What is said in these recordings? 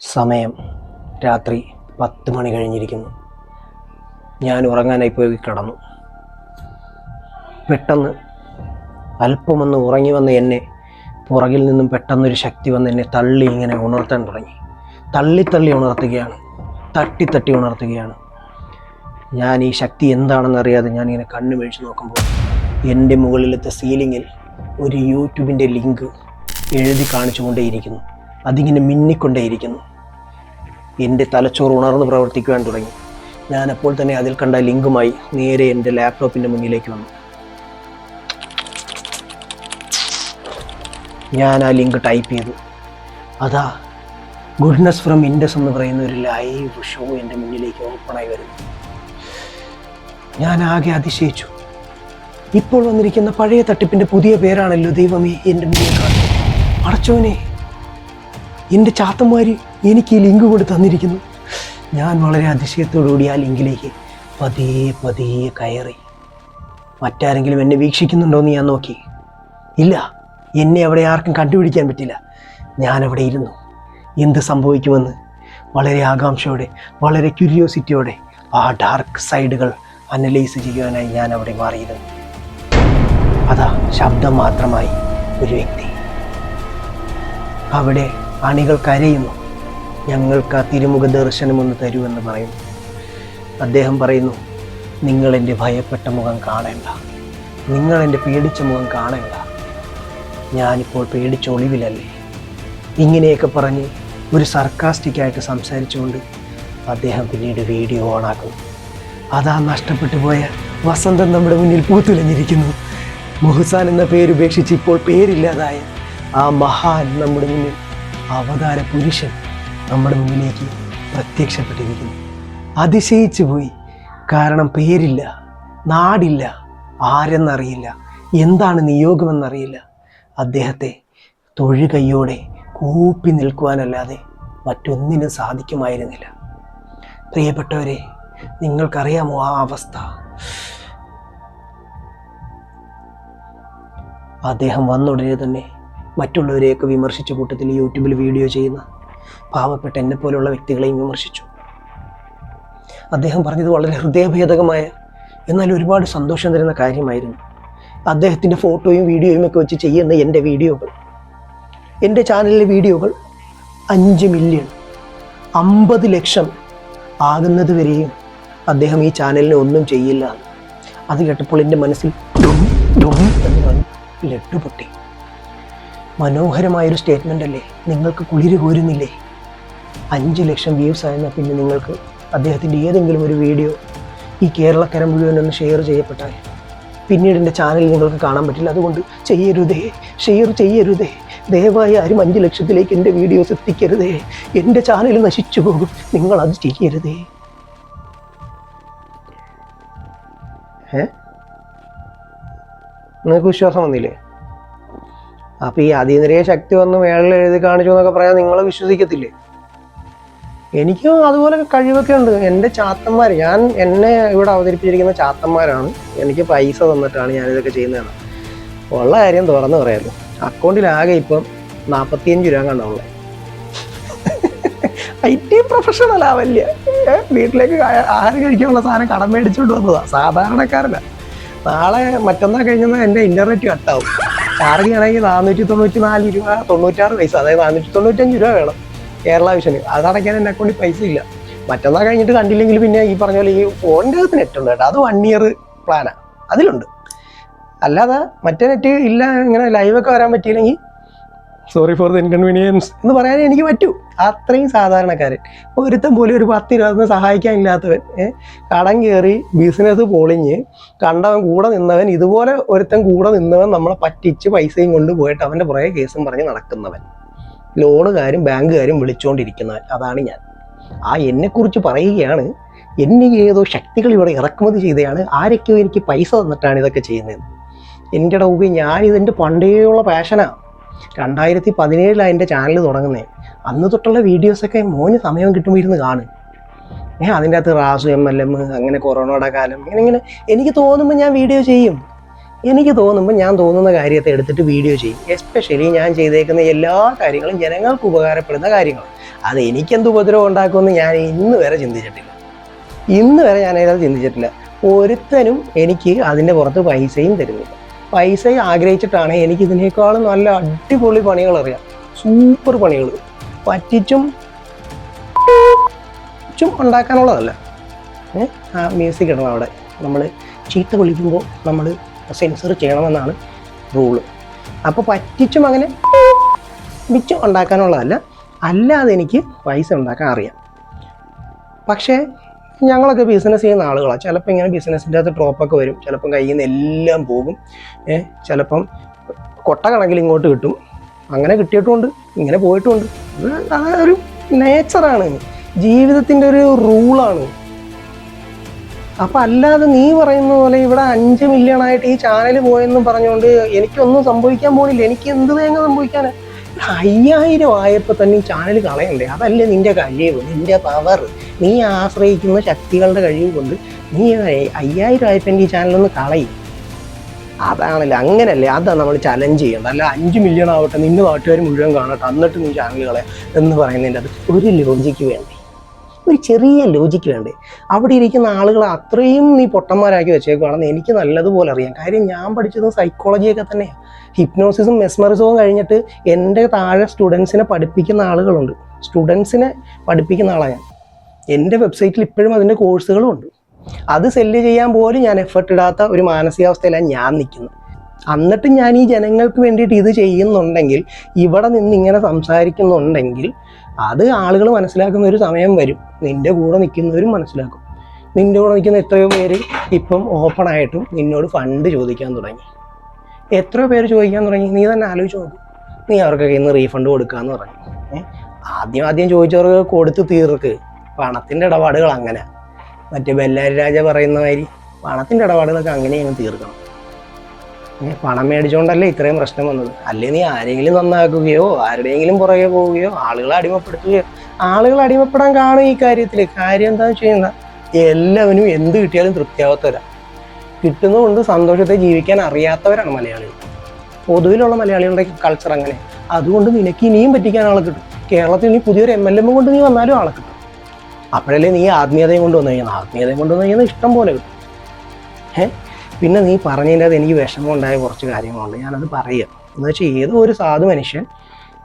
സമയം രാത്രി 10 മണി കഴിഞ്ഞിരിക്കുന്നു. ഞാൻ ഉറങ്ങാനായി പോയി കിടന്നു. പെട്ടെന്ന് അല്പമൊന്ന് ഉറങ്ങി വന്ന എന്നെ പുറകിൽ നിന്നും പെട്ടെന്നൊരു ശക്തി വന്ന് എന്നെ തള്ളി ഇങ്ങനെ ഉണർത്താൻ തുടങ്ങി. തള്ളി ഉണർത്തുകയാണ്, തട്ടി ഉണർത്തുകയാണ്. ഞാൻ ഈ ശക്തി എന്താണെന്നറിയാതെ ഞാനിങ്ങനെ കണ്ണു വീഴ്ച നോക്കുമ്പോൾ എൻ്റെ മുകളിലത്തെ സീലിങ്ങിൽ ഒരു യൂട്യൂബിൻ്റെ ലിങ്ക് എഴുതി കാണിച്ചുകൊണ്ടേയിരിക്കുന്നു. അതിങ്ങനെ മിന്നിക്കൊണ്ടേയിരിക്കുന്നു. എൻ്റെ തലച്ചോറ് ഉണർന്ന് പ്രവർത്തിക്കുവാൻ തുടങ്ങി. ഞാൻ അപ്പോൾ തന്നെ അതിൽ കണ്ട ലിങ്കുമായി നേരെ എൻ്റെ ലാപ്ടോപ്പിൻ്റെ മുന്നിലേക്ക് വന്നു. ഞാൻ ആ ലിങ്ക് ടൈപ്പ് ചെയ്തു. അതാ ഗുഡ്നസ് ഫ്രം ഇൻഡസ് എന്ന് പറയുന്ന ഒരു ലൈവ് ഷോ എൻ്റെ മുന്നിലേക്ക് ഓപ്പണായി വരുന്നു. ഞാൻ ആകെ അതിശയിച്ചു. ഇപ്പോൾ വന്നിരിക്കുന്ന പഴയ തട്ടിപ്പിൻ്റെ പുതിയ പേരാണല്ലോ ദൈവമേ എൻ്റെ മുന്നിൽ കാണുന്നത്. അടച്ചോനെ, എൻ്റെ ചാത്തന്മാർ എനിക്ക് ഈ ലിങ്ക് കൊണ്ട് തന്നിരിക്കുന്നു. ഞാൻ വളരെ അതിശയത്തോടുകൂടി ആ ലിങ്കിലേക്ക് പതിയെ കയറി. മറ്റാരെങ്കിലും എന്നെ വീക്ഷിക്കുന്നുണ്ടോയെന്ന് ഞാൻ നോക്കി. ഇല്ല, എന്നെ അവിടെ ആർക്കും കണ്ടുപിടിക്കാൻ പറ്റില്ല. ഞാനവിടെ ഇരുന്നു. എന്ത് സംഭവിക്കുമെന്ന് വളരെ ആകാംക്ഷയോടെ, വളരെ ക്യൂരിയോസിറ്റിയോടെ ആ ഡാർക്ക് സൈഡുകൾ അനലൈസ് ചെയ്യുവാനായി ഞാൻ അവിടെ മാറിയിരുന്നു. അതാ ശബ്ദം മാത്രമായി ഒരു വ്യക്തി. അവിടെ അണികൾ കരയുന്നു. ഞങ്ങൾക്ക് ആ തിരുമുഖ ദർശനമൊന്ന് തരുമെന്ന് പറയുന്നു. അദ്ദേഹം പറയുന്നു, നിങ്ങളെൻ്റെ ഭയപ്പെട്ട മുഖം കാണേണ്ട, നിങ്ങളെൻ്റെ പേടിച്ച മുഖം കാണേണ്ട, ഞാനിപ്പോൾ പേടിച്ച ഒളിവിലല്ലേ. ഇങ്ങനെയൊക്കെ പറഞ്ഞ് ഒരു സർക്കാസ്റ്റിക്കായിട്ട് സംസാരിച്ചുകൊണ്ട് അദ്ദേഹം പിന്നീട് വീഡിയോ ഓണാക്കുന്നു. അതാ നഷ്ടപ്പെട്ടു പോയ വസന്തം നമ്മുടെ മുന്നിൽ പൂത്തുലഞ്ഞിരിക്കുന്നു. മുഹ്സാൻ എന്ന പേരുപേക്ഷിച്ച് ഇപ്പോൾ പേരില്ലാതായ ആ മഹാൻ നമ്മുടെ മുന്നിൽ, അവതാര പുരുഷൻ നമ്മുടെ മുന്നിലേക്ക് പ്രത്യക്ഷപ്പെട്ടിരിക്കുന്നു. അതിശയിച്ചു പോയി. കാരണം പേരില്ല, നാടില്ല, ആരെന്നറിയില്ല, എന്താണ് നിയോഗമെന്നറിയില്ല. അദ്ദേഹത്തെ തൊഴുകൈയോടെ കൂപ്പി നിൽക്കുവാനല്ലാതെ മറ്റൊന്നിനും സാധിക്കുമായിരുന്നില്ല. പ്രിയപ്പെട്ടവരെ, നിങ്ങൾക്കറിയാമോ ആ അവസ്ഥ? അദ്ദേഹം വന്നുടനെ തന്നെ മറ്റുള്ളവരെയൊക്കെ വിമർശിച്ച കൂട്ടത്തിൽ യൂട്യൂബിൽ വീഡിയോ ചെയ്യുന്ന പാവപ്പെട്ട എന്നെ പോലുള്ള വ്യക്തികളെയും വിമർശിച്ചു. അദ്ദേഹം പറഞ്ഞത് വളരെ ഹൃദയഭേദകമായ എന്നാൽ ഒരുപാട് സന്തോഷം തരുന്ന കാര്യമായിരുന്നു. അദ്ദേഹത്തിൻ്റെ ഫോട്ടോയും വീഡിയോയും ഒക്കെ വെച്ച് ചെയ്യുന്ന എൻ്റെ വീഡിയോകൾ, എൻ്റെ ചാനലിലെ വീഡിയോകൾ 5 മില്യൺ 50 ലക്ഷം ആകുന്നത് വരെയും അദ്ദേഹം ഈ ചാനലിനെ ഒന്നും ചെയ്യില്ല. അത് കേട്ടപ്പോൾ എൻ്റെ മനസ്സിൽ ലഡ്ഡു പൊട്ടി. മനോഹരമായൊരു സ്റ്റേറ്റ്മെൻ്റ് അല്ലേ? നിങ്ങൾക്ക് കുളിര് കോരുന്നില്ലേ? 5 ലക്ഷം വ്യൂസ് ആയെന്നാൽ പിന്നെ നിങ്ങൾക്ക് അദ്ദേഹത്തിൻ്റെ ഏതെങ്കിലും ഒരു വീഡിയോ ഈ കേരളക്കര മുഴുവനൊന്ന് ഷെയർ ചെയ്യപ്പെട്ടാൽ പിന്നീട് എൻ്റെ ചാനലിൽ നിങ്ങൾക്ക് കാണാൻ പറ്റില്ല. അതുകൊണ്ട് ചെയ്യരുതേ, ഷെയർ ചെയ്യരുതേ, ദയവായി ആരും 5 ലക്ഷത്തിലേക്ക് എൻ്റെ വീഡിയോസ് എത്തിക്കരുതേ. എൻ്റെ ചാനൽ നശിച്ചു പോകും, നിങ്ങളത് ചെയ്യരുതേ. നിങ്ങൾക്ക് വിശ്വാസം വന്നില്ലേ? അപ്പോൾ ഈ അതീന്ദ്രിയ ശക്തി വന്ന് മേളിൽ എഴുതി കാണിച്ചു എന്നൊക്കെ പറയാൻ നിങ്ങൾ വിശ്വസിക്കത്തില്ലേ? എനിക്കും അതുപോലെ കഴിവൊക്കെ ഉണ്ട്. എൻ്റെ ചാത്തന്മാർ, എന്നെ ഇവിടെ അവതരിപ്പിച്ചിരിക്കുന്ന ചാത്തന്മാരാണ്. എനിക്ക് പൈസ തന്നിട്ടാണ് ഞാനിതൊക്കെ ചെയ്യുന്നതാണ്. ഉള്ള കാര്യം തുറന്ന് പറയാമല്ലോ, അക്കൗണ്ടിലാകെ ഇപ്പം 45 രൂപ കണ്ടുള്ളത്. IT പ്രൊഫഷണൽ ആവല്ല, വീട്ടിലേക്ക് ആഹാരം കഴിക്കാനുള്ള സാധനം കടം മേടിച്ചുകൊണ്ട് വന്നതാണ്. സാധാരണക്കാരല്ല. നാളെ മറ്റന്നാൾ കഴിഞ്ഞാൽ എൻ്റെ ഇൻ്റർനെറ്റ് കട്ടാവും. ചാർജ് ആണെങ്കിൽ 494 രൂപ 96 പൈസ, അതായത് 495 രൂപ വേണം കേരള വിഷന്. അതടയ്ക്കാൻ എൻ്റെ അക്കൗണ്ടിൽ പൈസ ഇല്ല. മറ്റന്നാൾ കഴിഞ്ഞിട്ട് കണ്ടില്ലെങ്കിൽ പിന്നെ ഈ പറഞ്ഞ പോലെ ഈ ഫോണിൻ്റെ അകത്ത് നെറ്റ് ഉണ്ട് കേട്ടോ, അത് 1 ഇയർ പ്ലാനാണ്, അതിലുണ്ട്. അല്ലാതെ മറ്റേ നെറ്റ് ഇല്ല, ഇങ്ങനെ ലൈവൊക്കെ വരാൻ പറ്റിയില്ലെങ്കിൽ സോറി ഫോർ ദ ഇൻകൺവീനിയൻസ് എന്ന് പറയാനേ എനിക്ക് പറ്റൂ. അത്രയും സാധാരണക്കാരൻ, ഒരുത്തൻ പോലും ഒരു 10 രൂപ സഹായിക്കാനില്ലാത്തവൻ, കടം കയറി ബിസിനസ് പൊളിഞ്ഞ് കണ്ടവൻ കൂടെ നിന്നവൻ, ഇതുപോലെ ഒരുത്തൻ കൂടെ നിന്നവൻ നമ്മളെ പറ്റിച്ച് പൈസയും കൊണ്ട് പോയിട്ട് അവൻ്റെ പുറകെ കേസും പറഞ്ഞ് നടക്കുന്നവൻ, ലോണുകാരും ബാങ്കുകാരും വിളിച്ചുകൊണ്ടിരിക്കുന്നവൻ, അതാണ് ഞാൻ. ആ എന്നെക്കുറിച്ച് പറയുകയാണ്. എന്നെ ഏതോ ശക്തികൾ ഇവിടെ ഇറക്കുമതി ചെയ്തതാണ്, ആരൊക്കെയോ എനിക്ക് പൈസ തന്നിട്ടാണ് ഇതൊക്കെ ചെയ്യുന്നത്. എൻ്റെ ഡൗബി, ഞാനിതെൻ്റെ പണ്ടേയുള്ള പാഷനാണ്. 2017 എൻ്റെ ചാനൽ തുടങ്ങുന്നത്. അന്ന് തൊട്ടുള്ള വീഡിയോസൊക്കെ മോന് സമയം കിട്ടുമ്പോൾ ഇരുന്ന് കാണും. അതിൻ്റെ അകത്ത് റാസു MLM, അങ്ങനെ കൊറോണയുടെ കാലം, ഇങ്ങനെ എനിക്ക് തോന്നുമ്പോൾ ഞാൻ വീഡിയോ ചെയ്യും. എനിക്ക് തോന്നുമ്പോൾ ഞാൻ തോന്നുന്ന കാര്യത്തെ എടുത്തിട്ട് വീഡിയോ ചെയ്യും. എസ്പെഷ്യലി ഞാൻ ചെയ്തേക്കുന്ന എല്ലാ കാര്യങ്ങളും ജനങ്ങൾക്ക് ഉപകാരപ്പെടുന്ന കാര്യങ്ങൾ. അത് എനിക്കെന്ത് ഉപദ്രവം ഉണ്ടാക്കുമെന്ന് ഞാൻ ഇന്ന് വരെ ചിന്തിച്ചിട്ടില്ല. ഒരുത്തനും എനിക്ക് അതിൻ്റെ പുറത്ത് പൈസയും തരുന്നില്ല. പൈസ ആഗ്രഹിച്ചിട്ടാണ് എനിക്ക് ഇതിനേക്കാളും നല്ല അടിപൊളി പണികൾ അറിയാം, സൂപ്പർ പണികൾ. പറ്റിച്ചും ഉണ്ടാക്കാനുള്ളതല്ല. ആ മ്യൂസിക് ഇടണം അവിടെ. നമ്മൾ ചീത്ത വിളിക്കുമ്പോൾ നമ്മൾ സെൻസർ ചെയ്യണമെന്നാണ് റൂള്. അപ്പോൾ പറ്റിച്ചും അങ്ങനെ മിച്ചം ഉണ്ടാക്കാനുള്ളതല്ല, അല്ലാതെ എനിക്ക് പൈസ ഉണ്ടാക്കാൻ അറിയാം. പക്ഷേ ഞങ്ങളൊക്കെ ബിസിനസ് ചെയ്യുന്ന ആളുകളാണ്. ചിലപ്പോൾ ഇങ്ങനെ ബിസിനസ്സിൻ്റെ അകത്ത് ഡ്രോപ്പൊക്കെ വരും, ചിലപ്പം കയ്യിൽ നിന്ന് എല്ലാം പോകും, ചിലപ്പം കൊട്ട കണക്കിൽ ഇങ്ങോട്ട് കിട്ടും. അങ്ങനെ കിട്ടിയിട്ടുമുണ്ട്, ഇങ്ങനെ പോയിട്ടുമുണ്ട്. അതൊരു നേച്ചറാണ്, ജീവിതത്തിൻ്റെ ഒരു റൂളാണ്. അപ്പം അല്ലാതെ നീ പറയുന്ന പോലെ ഇവിടെ 5 മില്യണായിട്ട് ഈ ചാനൽ പോയെന്നും പറഞ്ഞുകൊണ്ട് എനിക്കൊന്നും സംഭവിക്കാൻ പോണില്ല. എനിക്ക് എന്ത് തേങ്ങ സംഭവിക്കാനാണ്? 5000 ആയപ്പോൾ തന്നെ ഈ ചാനൽ കളയണ്ടേ? അതല്ലേ നിൻ്റെ കഴിവ്, നിൻ്റെ പവർ, നീ ആശ്രയിക്കുന്ന ശക്തികളുടെ കഴിവ് കൊണ്ട് നീ 5000 ആയപ്പോൾ എൻ്റെ ഈ ചാനലൊന്ന് കളയും. അതാണല്ലേ, അങ്ങനല്ലേ? അതാണ് നമ്മൾ ചലഞ്ച് ചെയ്യേണ്ടത്. അല്ല 5 മില്യൺ ആവട്ടെ, നിൻ്റെ നാട്ടുകാർ മുഴുവൻ കാണട്ടെ, എന്നിട്ട് നീ ചാനൽ കളയാം എന്ന് പറയുന്നതിൻ്റെ അത് ഒരു ലോജിക്ക് വേണ്ടേ? ഒരു ചെറിയ ലോജിക്ക് വേണ്ടേ? അവിടെ ഇരിക്കുന്ന ആളുകളെ അത്രയും നീ പൊട്ടന്മാരാക്കി വെച്ചേക്കുവാണെന്ന് എനിക്ക് നല്ലതുപോലെ അറിയാം. കാര്യം ഞാൻ പഠിച്ചത് സൈക്കോളജിയൊക്കെ തന്നെയാണ്. ഹിപ്നോസിസും മെസ്മറിസവും കഴിഞ്ഞിട്ട് എൻ്റെ താഴെ സ്റ്റുഡൻസിനെ പഠിപ്പിക്കുന്ന ആളുകളുണ്ട്. സ്റ്റുഡൻസിനെ പഠിപ്പിക്കുന്ന ആളാണ് ഞാൻ. എൻ്റെ വെബ്സൈറ്റിൽ ഇപ്പോഴും അതിൻ്റെ കോഴ്സുകളും ഉണ്ട്. അത് സെല്ല് ചെയ്യാൻ പോലും ഞാൻ എഫർട്ട് ഇടാത്ത ഒരു മാനസികാവസ്ഥയിലാണ് ഞാൻ നിൽക്കുന്നത്. എന്നിട്ട് ഞാൻ ഈ ജനങ്ങൾക്ക് വേണ്ടിയിട്ട് ഇത് ചെയ്യുന്നുണ്ടെങ്കിൽ, ഇവിടെ നിന്ന് ഇങ്ങനെ സംസാരിക്കുന്നുണ്ടെങ്കിൽ, അത് ആളുകൾ മനസ്സിലാക്കുന്ന ഒരു സമയം വരും. നിൻ്റെ കൂടെ നിൽക്കുന്നവരും മനസ്സിലാക്കും. നിൻ്റെ കൂടെ നിൽക്കുന്ന എത്രയോ പേര് ഇപ്പം ഓപ്പണായിട്ടും നിന്നോട് ഫണ്ട് ചോദിക്കാൻ തുടങ്ങി. എത്രയോ പേര് ചോദിക്കാൻ തുടങ്ങി. നീ തന്നെ ആലോചിച്ച് നോക്കും. നീ അവർക്കൊക്കെ ഇന്ന് റീഫണ്ട് കൊടുക്കാമെന്ന് പറഞ്ഞു. ആദ്യം ചോദിച്ചവർക്ക് കൊടുത്ത് തീർക്ക്. പണത്തിൻ്റെ ഇടപാടുകൾ അങ്ങനെ, മറ്റേ ബെല്ലാരി രാജ പറയുന്ന മാതിരി പണത്തിൻ്റെ ഇടപാടുകളൊക്കെ അങ്ങനെയാണ് തീർക്കണം. പണം മേടിച്ചുകൊണ്ടല്ലേ ഇത്രയും പ്രശ്നം വന്നത്. അല്ലേ നീ ആരെങ്കിലും നന്നാക്കുകയോ ആരുടെയെങ്കിലും പുറകെ പോവുകയോ ആളുകളെ അടിമപ്പെടുത്തുകയോ. ആളുകൾ അടിമപ്പെടാൻ കാണും ഈ കാര്യത്തിൽ. കാര്യം എന്താണെന്ന് വെച്ച് കഴിഞ്ഞാൽ എല്ലാവരും എന്ത് കിട്ടിയാലും തൃപ്തിയാവാത്തവരാണ്. കിട്ടുന്നതുകൊണ്ട് സന്തോഷത്തെ ജീവിക്കാൻ അറിയാത്തവരാണ് മലയാളികൾ. പൊതുവിലുള്ള മലയാളികളുടെ കൾച്ചർ അങ്ങനെ. അതുകൊണ്ട് നിനക്ക് ഇനിയും പറ്റിക്കാൻ ആളെ കിട്ടും. കേരളത്തിൽ നീ പുതിയൊരു MLM കൊണ്ട് നീ വന്നാലും ആളെ കിട്ടും. അപ്പോഴല്ലേ നീ ആത്മീയതയും കൊണ്ട് വന്നു കഴിഞ്ഞാൽ. ആത്മീയതയും കൊണ്ട് വന്നു കഴിഞ്ഞാൽ ഇഷ്ടം പോലെ കിട്ടും. പിന്നെ നീ പറഞ്ഞതിൻ്റെ അത് എനിക്ക് വിഷമം ഉണ്ടായ കുറച്ച് കാര്യങ്ങളുണ്ട്, ഞാനത് പറയാം. എന്ന് വെച്ചാൽ ഏതോ ഒരു സാധു മനുഷ്യൻ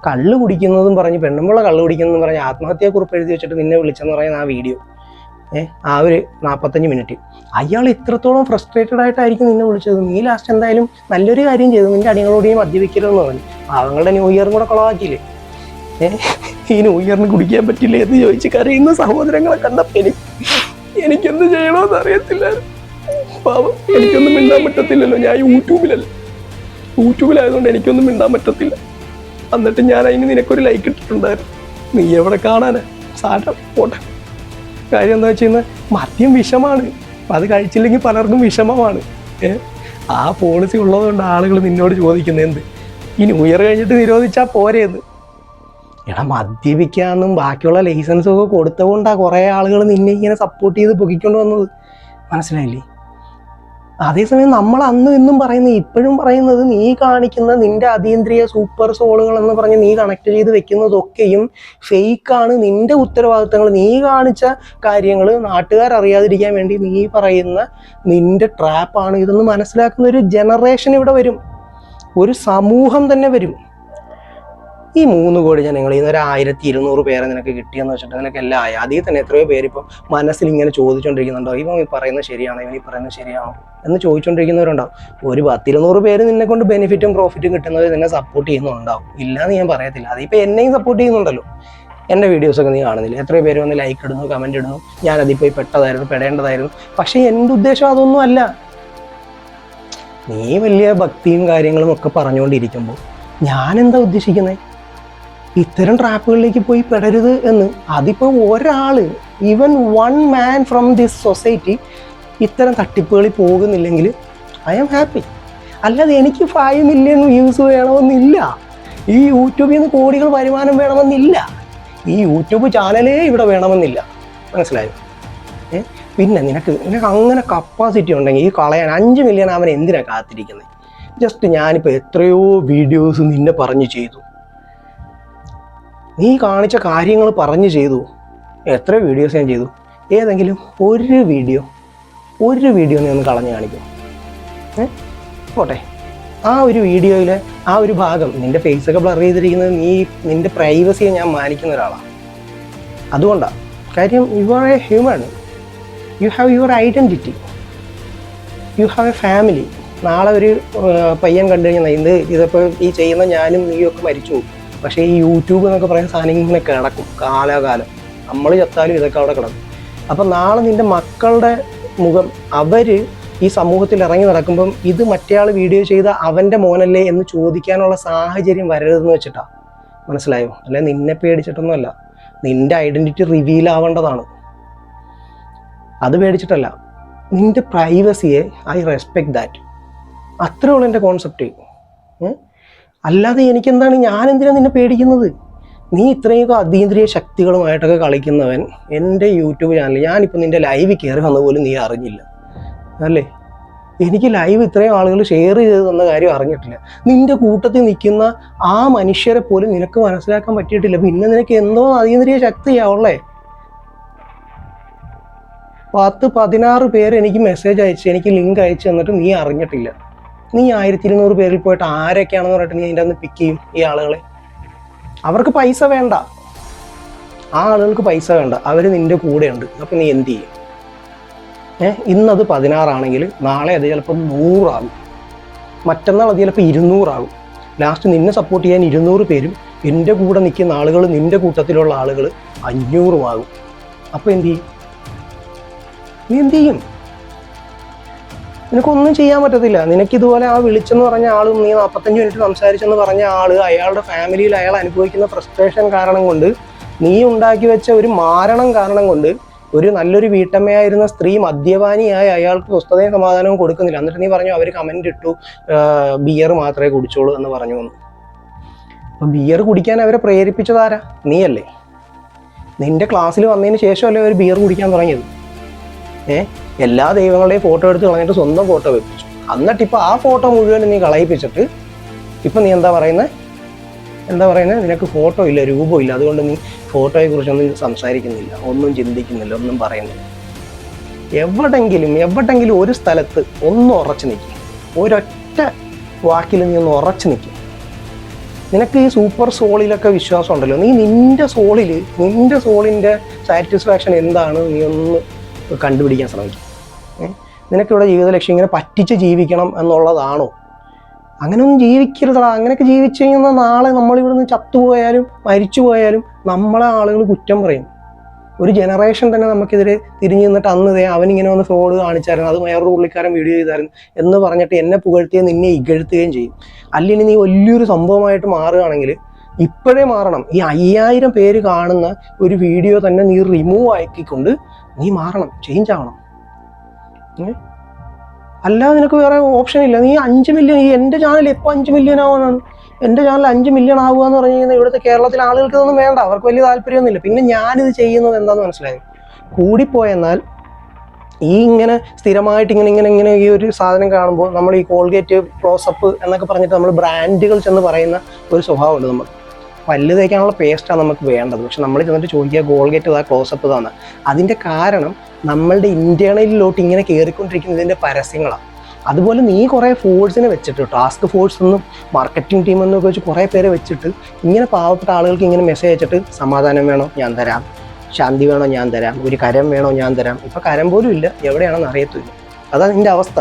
കള്ള് കുടിക്കുന്നതും പറഞ്ഞ്, പെണ്ണുമ്പുള്ള കള്ള് കുടിക്കുന്നതും പറഞ്ഞ് ആത്മഹത്യയെക്കുറിപ്പ് എഴുതി വെച്ചിട്ട് നിന്നെ വിളിച്ചെന്ന് പറയുന്ന ആ വീഡിയോ, ആ ഒരു 45 മിനിറ്റ്, അയാൾ ഇത്രത്തോളം ഫ്രസ്ട്രേറ്റഡ് ആയിട്ടായിരിക്കും നിന്നെ വിളിച്ചത്. നീ ലാസ്റ്റ് എന്തായാലും നല്ലൊരു കാര്യം ചെയ്തു, നിന്റെ അടികളോട് നീ മദ്യപിക്കരുതെന്ന് പറഞ്ഞു. പാവങ്ങളുടെ ന്യൂ ഇയറും കൂടെ കുളവാക്കിയില്ലേ? ഈ ന്യൂ ഇയറിന് കുടിക്കാൻ പറ്റില്ലേ എന്ന് ചോദിച്ച് കരയുന്ന സഹോദരങ്ങളെ കണ്ടപ്പോൾ എനിക്കെന്ത് ചെയ്യണമെന്ന് അറിയത്തില്ല. പാവം, എനിക്കൊന്നും മിണ്ടാൻ പറ്റത്തില്ലല്ലോ. ഞാൻ യൂട്യൂബിലായതുകൊണ്ട് എനിക്കൊന്നും മിണ്ടാൻ പറ്റത്തില്ല. എന്നിട്ട് ഞാൻ അതിന് നിനക്കൊരു ലൈക്ക് ഇട്ടിട്ടുണ്ടായിരുന്നു. നീ എവിടെ കാണാനാ? സാരം പോട്ടെ. കാര്യം എന്താ വെച്ച് കഴിഞ്ഞാൽ മദ്യം വിഷമാണ്. അത് കഴിച്ചില്ലെങ്കിൽ പലർക്കും വിഷമമാണ്. ആ പോളിസി ഉള്ളതുകൊണ്ട് ആളുകൾ നിന്നോട് ചോദിക്കുന്നത് എന്ത്, ഈ ന്യൂ ഇയർ കഴിഞ്ഞിട്ട് നിരോധിച്ചാൽ പോരെയെന്ന്. എടാ, മദ്യപിക്കാനും ബാക്കിയുള്ള ലൈസൻസും ഒക്കെ കൊടുത്തുകൊണ്ടാണ് കുറേ ആളുകൾ നിന്നെ ഇങ്ങനെ സപ്പോർട്ട് ചെയ്ത് പൊക്കിക്കൊണ്ട് വന്നത്. മനസ്സിലായില്ലേ? അതേസമയം നമ്മൾ അന്നും ഇന്നും പറയുന്നത്, ഇപ്പോഴും പറയുന്നത്, നീ കാണിക്കുന്ന നിന്റെ അതീന്ദ്രിയ സൂപ്പർ സോളുകൾ എന്ന് പറഞ്ഞ് നീ കണക്ട് ചെയ്ത് വെക്കുന്നതൊക്കെയും ഫേക്കാണ്. നിന്റെ ഉത്തരവാദിത്തങ്ങൾ, നീ കാണിച്ച കാര്യങ്ങൾ നാട്ടുകാരറിയാതിരിക്കാൻ വേണ്ടി നീ പറയുന്ന നിന്റെ ട്രാപ്പാണ് ഇതെന്ന് മനസ്സിലാക്കുന്ന ഒരു ജനറേഷൻ ഇവിടെ വരും. ഒരു സമൂഹം തന്നെ വരും. ഈ 3 കോടി ജനങ്ങൾ, ഇന്നൊരു 1200 പേരെ നിനക്ക് കിട്ടിയെന്ന് വെച്ചിട്ട് നിനക്ക് എല്ലാം ആയി. അതിൽ തന്നെ എത്രയോ പേര് ഇപ്പം മനസ്സിൽ ഇങ്ങനെ ചോദിച്ചുകൊണ്ടിരിക്കുന്നുണ്ടോ, ഇവൻ ഈ പറയുന്നത് ശരിയാണോ, ഇവൻ ഈ പറയുന്നത് ശരിയാണോ എന്ന് ചോദിച്ചുകൊണ്ടിരിക്കുന്നവരുണ്ടാവും. ഒരു 10-200 പേര് നിന്നെ കൊണ്ട് ബെനിഫിറ്റും പ്രോഫിറ്റും കിട്ടുന്നത് നിന്നെ സപ്പോർട്ട് ചെയ്യുന്നുണ്ടാവും. ഇല്ലാന്ന് ഞാൻ പറയത്തില്ല. അതിപ്പോൾ എന്നെയും സപ്പോർട്ട് ചെയ്യുന്നുണ്ടല്ലോ. എൻ്റെ വീഡിയോസൊക്കെ നീ കാണുന്നില്ല? എത്രയോ പേര് വന്ന് ലൈക്ക് ഇടുന്നു, കമൻറ്റ് ഇടുന്നു. ഞാനതിപ്പോൾ പെടേണ്ടതായിരുന്നു. പക്ഷേ എൻ്റെ ഉദ്ദേശം അതൊന്നും അല്ല. നീ വലിയ ഭക്തിയും കാര്യങ്ങളും ഒക്കെ പറഞ്ഞുകൊണ്ടിരിക്കുമ്പോൾ ഞാനെന്താ ഉദ്ദേശിക്കുന്നത്? ഇത്തരം ട്രാപ്പുകളിലേക്ക് പോയി പെടരുത് എന്ന്. അതിപ്പോൾ ഒരാൾ, even 1 man from this society ഇത്തരം തട്ടിപ്പുകളിൽ പോകുന്നില്ലെങ്കിൽ ഐ ആം ഹാപ്പി. അല്ലാതെ എനിക്ക് 5 മില്യൺ വ്യൂസ് വേണമെന്നില്ല. ഈ യൂട്യൂബിൽ നിന്ന് കോടികൾ വരുമാനം വേണമെന്നില്ല. ഈ യൂട്യൂബ് ചാനലേ ഇവിടെ വേണമെന്നില്ല. മനസ്സിലായോ? പിന്നെ നിനക്ക് അങ്ങനെ കപ്പാസിറ്റി ഉണ്ടെങ്കിൽ ഈ കളയാൻ 5 മില്യൺ അവൻ എന്തിനാണ് കാത്തിരിക്കുന്നത്? ജസ്റ്റ് ഞാനിപ്പോൾ എത്രയോ വീഡിയോസ് നിന്നെ പറഞ്ഞ് ചെയ്തു. നീ കാണിച്ച കാര്യങ്ങൾ പറഞ്ഞു ചെയ്തു. എത്ര വീഡിയോസ് ഞാൻ ചെയ്തു? ഏതെങ്കിലും ഒരു വീഡിയോ നീ ഒന്ന് കളഞ്ഞു കാണിക്കും? പോട്ടെ, ആ ഒരു വീഡിയോയിലെ ആ ഒരു ഭാഗം, നിൻ്റെ ഫേസൊക്കെ ബ്ലർ ചെയ്തിരിക്കുന്നത് നിൻ്റെ പ്രൈവസിയെ ഞാൻ മാനിക്കുന്ന ഒരാളാണ്. അതുകൊണ്ടാണ്. കാര്യം you are A human, you have your identity, you have A family. നാളെ ഒരു പയ്യൻ കണ്ടു കഴിഞ്ഞാൽ ഇതിപ്പോൾ ഈ ചെയ്യുന്ന ഞാനും നീയൊക്കെ മരിച്ചു പോകും. പക്ഷേ ഈ യൂട്യൂബ് എന്നൊക്കെ പറയുന്ന സാധനം ഇങ്ങനെ കിടക്കും കാലാകാലം. നമ്മൾ ചത്താലും ഇതൊക്കെ അവിടെ കിടക്കും. അപ്പം നാളെ നിൻ്റെ മക്കളുടെ മുഖം അവർ ഈ സമൂഹത്തിൽ ഇറങ്ങി നടക്കുമ്പം ഇത് മറ്റേയാൾ വീഡിയോ ചെയ്ത അവൻ്റെ മോനല്ലേ എന്ന് ചോദിക്കാനുള്ള സാഹചര്യം വരരുതെന്ന് വെച്ചിട്ടാണ്. മനസ്സിലായോ? അല്ലെ നിന്നെ പേടിച്ചിട്ടൊന്നുമല്ല, നിൻ്റെ ഐഡൻറ്റിറ്റി റിവീൽ ആവേണ്ടതാണ്. അത് പേടിച്ചിട്ടല്ല. നിൻ്റെ പ്രൈവസിയെ ഐ റെസ്പെക്ട് ദാറ്റ്. അത്രേ ഉള്ളൂ എൻ്റെ കോൺസെപ്റ്റ്. അല്ലാതെ എനിക്കെന്താണ്, ഞാനെന്തിനാണ് നിന്നെ പേടിക്കുന്നത്? നീ ഇത്രയൊക്കെ അതീന്ദ്രിയ ശക്തികളുമായിട്ടൊക്കെ കളിക്കുന്നവൻ എൻ്റെ യൂട്യൂബ് ചാനൽ, ഞാനിപ്പോൾ നിൻ്റെ ലൈവ് കയറി വന്ന പോലും നീ അറിഞ്ഞില്ല അല്ലേ? എനിക്ക് ലൈവ് ഇത്രയും ആളുകൾ ഷെയർ ചെയ്ത് തന്ന കാര്യം അറിഞ്ഞിട്ടില്ല. നിൻ്റെ കൂട്ടത്തിൽ നിൽക്കുന്ന ആ മനുഷ്യരെ പോലും നിനക്ക് മനസ്സിലാക്കാൻ പറ്റിയിട്ടില്ല. പിന്നെ നിനക്ക് എന്തോ അതീന്ദ്രിയ ശക്തിയാവുള്ളേ. 10-16 പേര് എനിക്ക് മെസ്സേജ് അയച്ച്, എനിക്ക് ലിങ്ക് അയച്ച് തന്നിട്ട് നീ അറിഞ്ഞിട്ടില്ല. നീ 1200 പേരിൽ പോയിട്ട് ആരൊക്കെയാണെന്ന് പറഞ്ഞിട്ട് നീ അതിൻ്റെ അന്ന് പിക്ക് ചെയ്യും ഈ ആളുകളെ? അവർക്ക് പൈസ വേണ്ട, ആ ആളുകൾക്ക് പൈസ വേണ്ട, അവർ നിൻ്റെ കൂടെയുണ്ട്. അപ്പം നീ എന്ത് ചെയ്യും? ഇന്നത് 16 ആണെങ്കിൽ നാളെ അത് ചിലപ്പോൾ 100 ആകും, മറ്റന്നാൾ അത് ചിലപ്പോൾ 200 ആകും. ലാസ്റ്റ് നിന്നെ സപ്പോർട്ട് ചെയ്യാൻ 200 പേരും എൻ്റെ കൂടെ നിൽക്കുന്ന ആളുകൾ, നിൻ്റെ കൂട്ടത്തിലുള്ള ആളുകൾ 500 ആകും. അപ്പോൾ എന്ത് ചെയ്യും? നീ എന്ത് ചെയ്യും? നിനക്കൊന്നും ചെയ്യാൻ പറ്റത്തില്ല. നിനക്കിതുപോലെ ആ വിളിച്ചെന്ന് പറഞ്ഞ ആളും നീ 45 മിനിറ്റ് സംസാരിച്ചെന്ന് പറഞ്ഞ ആള് അയാളുടെ ഫാമിലിയിൽ അയാൾ അനുഭവിക്കുന്ന ഫ്രസ്ട്രേഷൻ കാരണം കൊണ്ട്, നീ ഉണ്ടാക്കി വെച്ച ഒരു മാരണം കാരണം കൊണ്ട്, ഒരു നല്ലൊരു വീട്ടമ്മയായിരുന്ന സ്ത്രീ മദ്യപാനിയായി അയാൾക്ക് സ്വസ്ഥതയും സമാധാനവും കൊടുക്കുന്നില്ല. എന്നിട്ട് നീ പറഞ്ഞു അവർ കമൻ്റ് ഇട്ടു ബിയർ മാത്രമേ കുടിച്ചോളൂ എന്ന് പറഞ്ഞു എന്ന്. അപ്പം ബിയർ കുടിക്കാൻ അവരെ പ്രേരിപ്പിച്ചതാരാ? നീയല്ലേ? നിന്റെ ക്ലാസ്സിൽ വന്നതിന് ശേഷമല്ലേ അവർ ബിയർ കുടിക്കാൻ തുടങ്ങിയത്? എല്ലാ ദൈവങ്ങളുടെയും ഫോട്ടോ എടുത്ത് കളഞ്ഞിട്ട് സ്വന്തം ഫോട്ടോ വെപ്പിച്ചു. എന്നിട്ടിപ്പോൾ ആ ഫോട്ടോ മുഴുവൻ നീ കളയിപ്പിച്ചിട്ട് ഇപ്പം നീ എന്താ പറയുന്നത്? നിനക്ക് ഫോട്ടോ ഇല്ല, രൂപമില്ല, അതുകൊണ്ട് നീ ഫോട്ടോയെക്കുറിച്ചൊന്നും സംസാരിക്കുന്നില്ല, ഒന്നും ചിന്തിക്കുന്നില്ല, ഒന്നും പറയുന്നില്ല. എവിടെങ്കിലും ഒരു സ്ഥലത്ത് ഒന്ന് ഉറച്ചു നിൽക്കും, ഒരൊറ്റ വാക്കിൽ നീ ഒന്ന് ഉറച്ചു നിൽക്കും. നിനക്ക് ഈ സൂപ്പർ സോളിലൊക്കെ വിശ്വാസം ഉണ്ടല്ലോ, നീ നിൻ്റെ സോളിൻ്റെ സാറ്റിസ്ഫാക്ഷൻ എന്താണ് നീ ഒന്ന് കണ്ടുപിടിക്കാൻ ശ്രമിക്കും. നിനക്കിവിടെ ജീവിത ലക്ഷ്യം ഇങ്ങനെ പറ്റിച്ച് ജീവിക്കണം എന്നുള്ളതാണോ? അങ്ങനെയൊന്നും ജീവിക്കരുതടാ. അങ്ങനെയൊക്കെ ജീവിച്ചു കഴിഞ്ഞാൽ നാളെ നമ്മളിവിടുന്ന് ചത്തുപോയാലും മരിച്ചു പോയാലും നമ്മളെ ആളുകൾ കുറ്റം പറയും. ഒരു ജനറേഷൻ തന്നെ നമുക്കെതിരെ തിരിഞ്ഞു നിന്നിട്ട് അന്ന് അവനിങ്ങനെ വന്ന് ഫ്രോഡ് കാണിച്ചായിരുന്നു, അത് വേറൊരു പുള്ളിക്കാരൻ വീഡിയോ ചെയ്തായിരുന്നു എന്ന് പറഞ്ഞിട്ട് എന്നെ പുകഴ്ത്തിയും നിന്നെ ഇകഴ്ത്തുകയും ചെയ്യും. അല്ലെങ്കിൽ നീ വലിയൊരു സംഭവമായിട്ട് മാറുകയാണെങ്കിൽ ഇപ്പോഴേ മാറണം. ഈ 5000 പേര് കാണുന്ന ഒരു വീഡിയോ തന്നെ നീ റിമൂവ് ആക്കിക്കൊണ്ട് നീ മാറണം, ചേഞ്ച് ആവണം. അല്ലാതെ നിനക്ക് വേറെ ഓപ്ഷൻ ഇല്ല. നീ 5 മില്യൺ, ഈ എൻ്റെ ചാനൽ എപ്പോൾ 5 മില്യൺ ആവാനാണ്? എൻ്റെ ചാനൽ 5 മില്യൺ ആവുക എന്ന് പറഞ്ഞു കഴിഞ്ഞാൽ ഇവിടുത്തെ കേരളത്തിലെ ആളുകൾക്ക് ഇതൊന്നും വേണ്ട, അവർക്ക് വലിയ താല്പര്യമൊന്നുമില്ല. പിന്നെ ഞാനിത് ചെയ്യുന്നത് എന്താണെന്ന് മനസ്സിലായി. കൂടിപ്പോയെന്നാൽ ഇങ്ങനെ സ്ഥിരമായിട്ട് ഇങ്ങനെ ഈ ഒരു സാധനം കാണുമ്പോൾ നമ്മൾ ഈ കോൾഗേറ്റ് ക്ലോസപ്പ് എന്നൊക്കെ പറഞ്ഞിട്ട് നമ്മൾ ബ്രാൻഡുകൾ ചെന്ന് പറയുന്ന ഒരു സ്വഭാവമുണ്ട്. നമ്മൾ പല്ല് തേക്കാനുള്ള പേസ്റ്റാണ് നമുക്ക് വേണ്ടത്, പക്ഷെ നമ്മൾ ചെന്നിട്ട് ചോദിക്കുക കോൾഗേറ്റ് ഇതാ ക്ലോസപ്പ് ഇതാണ്. അതിൻ്റെ കാരണം നമ്മളുടെ ഇൻറ്റേർണലിലോട്ട് ഇങ്ങനെ കയറിക്കൊണ്ടിരിക്കുന്ന ഇതിൻ്റെ പരസ്യങ്ങളാണ്. അതുപോലെ നീ കുറേ ഫോഴ്സിനെ വെച്ചിട്ട്, ടാസ്ക് ഫോഴ്സ് എന്നും മാർക്കറ്റിംഗ് ടീം എന്നൊക്കെ വെച്ച് കുറേ പേരെ വെച്ചിട്ട് ഇങ്ങനെ പാവപ്പെട്ട ആളുകൾക്ക് ഇങ്ങനെ മെസ്സേജ് അയച്ചിട്ട് സമാധാനം വേണോ ഞാൻ തരാം, ശാന്തി വേണോ ഞാൻ തരാം, ഒരു കരം വേണോ ഞാൻ തരാം. ഇപ്പം കരം പോലും ഇല്ല, എവിടെയാണെന്ന് അറിയത്തില്ല. അതാണ് നിൻ്റെ അവസ്ഥ.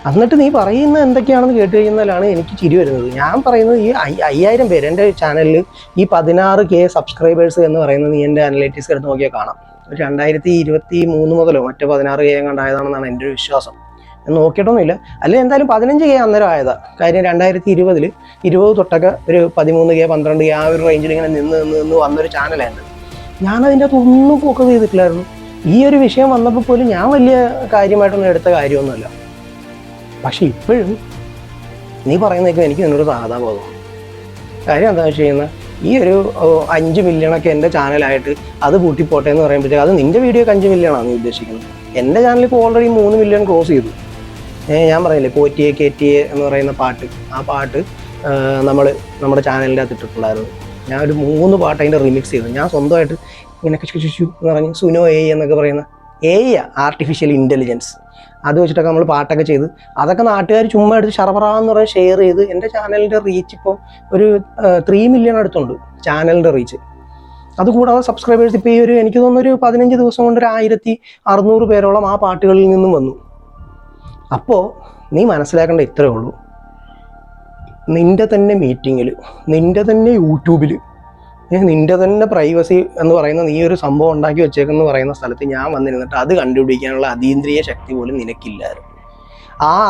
എന്നിട്ട് നീ പറയുന്നത് എന്തൊക്കെയാണെന്ന് കേട്ട് കഴിഞ്ഞാലാണ് എനിക്ക് ചിരി വരുന്നത്. ഞാൻ പറയുന്നത് ഈ 5000 പേര് എൻ്റെ ചാനലിൽ ഈ 16K സബ്സ്ക്രൈബേഴ്സ് എന്ന് പറയുന്നത് നീ എൻ്റെ അനലൈറ്റിക്സ് എടുത്ത് നോക്കിയാൽ കാണാം. ഒരു 2023 മുതലോ മറ്റോ 16K കണ്ടായതാണെന്നാണ് എൻ്റെ ഒരു വിശ്വാസം. ഞാൻ നോക്കിയിട്ടൊന്നുമില്ല. അല്ലെങ്കിൽ എന്തായാലും 15K അന്നേരം ആയതാണ്. കാര്യം 2020 തൊട്ടൊക്കെ ഒരു 13K 12K ആ ഒരു റേഞ്ചിൽ ഇങ്ങനെ നിന്ന് വന്നൊരു ചാനലായിരുന്നു. ഞാനതിൻ്റെ അകത്ത് ഒന്നും ഫോക്കസ് ചെയ്തിട്ടില്ലായിരുന്നു. ഈ ഒരു വിഷയം വന്നപ്പോൾ പോലും ഞാൻ വലിയ കാര്യമായിട്ടൊന്നും എടുത്ത കാര്യമൊന്നുമല്ല. പക്ഷെ ഇപ്പോഴും നീ പറയുന്നതൊക്കെ എനിക്ക് നിന്നൊരു സാധാബോധം. കാര്യം എന്താണെന്ന് വെച്ച് കഴിഞ്ഞാൽ ഈ ഒരു 5 മില്യണൊക്കെ എൻ്റെ ചാനലായിട്ട് അത് കൂട്ടിപ്പോട്ടെ എന്ന് പറയുമ്പോഴത്തേക്ക് അത് നിൻ്റെ വീഡിയോക്ക് 5 മില്യണാണ് നീ ഉദ്ദേശിക്കുന്നത്. എൻ്റെ ചാനൽ ഇപ്പോൾ ഓൾറെഡി 3 മില്യൺ ക്രോസ് ചെയ്തു. ഞാൻ പറയില്ലേ പോറ്റിയെ കേറ്റിയെ എന്ന് പറയുന്ന പാട്ട്, ആ പാട്ട് നമ്മുടെ ചാനലിൻ്റെ അകത്ത് ഇട്ടിട്ടുണ്ടായിരുന്നു. ഞാൻ ഒരു 3 പാട്ട് അതിൻ്റെ റിമിക്സ് ചെയ്തു. ഞാൻ സ്വന്തമായിട്ട് ഇങ്ങനെ എന്ന് പറഞ്ഞ് സുനോ എന്നൊക്കെ പറയുന്ന ആർട്ടിഫിഷ്യൽ ഇൻ്റലിജൻസ് അത് വെച്ചിട്ടൊക്കെ നമ്മൾ പാട്ടൊക്കെ ചെയ്ത് അതൊക്കെ നാട്ടുകാർ ചുമ്മാ എടുത്ത് ശറപറാന്ന് പറഞ്ഞ് ഷെയർ ചെയ്ത് എൻ്റെ ചാനലിൻ്റെ റീച്ച് ഇപ്പോൾ ഒരു 3 മില്യൺ അടുത്തുണ്ട് ചാനലിൻ്റെ റീച്ച്. അതുകൂടാതെ സബ്സ്ക്രൈബേഴ്സ് ഇപ്പോൾ ഈ ഒരു എനിക്ക് തോന്നുന്നു ഒരു 15 ദിവസം കൊണ്ട് ഒരു 1600 പേരോളം ആ പാട്ടുകളിൽ നിന്നും വന്നു. അപ്പോൾ നീ മനസ്സിലാക്കേണ്ട ഇത്രയേ ഉള്ളൂ, നിൻ്റെ തന്നെ മീറ്റിങ്ങിൽ, നിൻ്റെ തന്നെ യൂട്യൂബിൽ, നിൻ്റെ തന്നെ പ്രൈവസി എന്ന് പറയുന്ന നീ ഒരു സംഭവം ഉണ്ടാക്കി വെച്ചേക്കെന്ന് പറയുന്ന സ്ഥലത്ത് ഞാൻ വന്നിരുന്നിട്ട് അത് കണ്ടുപിടിക്കാനുള്ള അതീന്ദ്രിയ ശക്തി പോലും നിനക്കില്ലായിരുന്നു.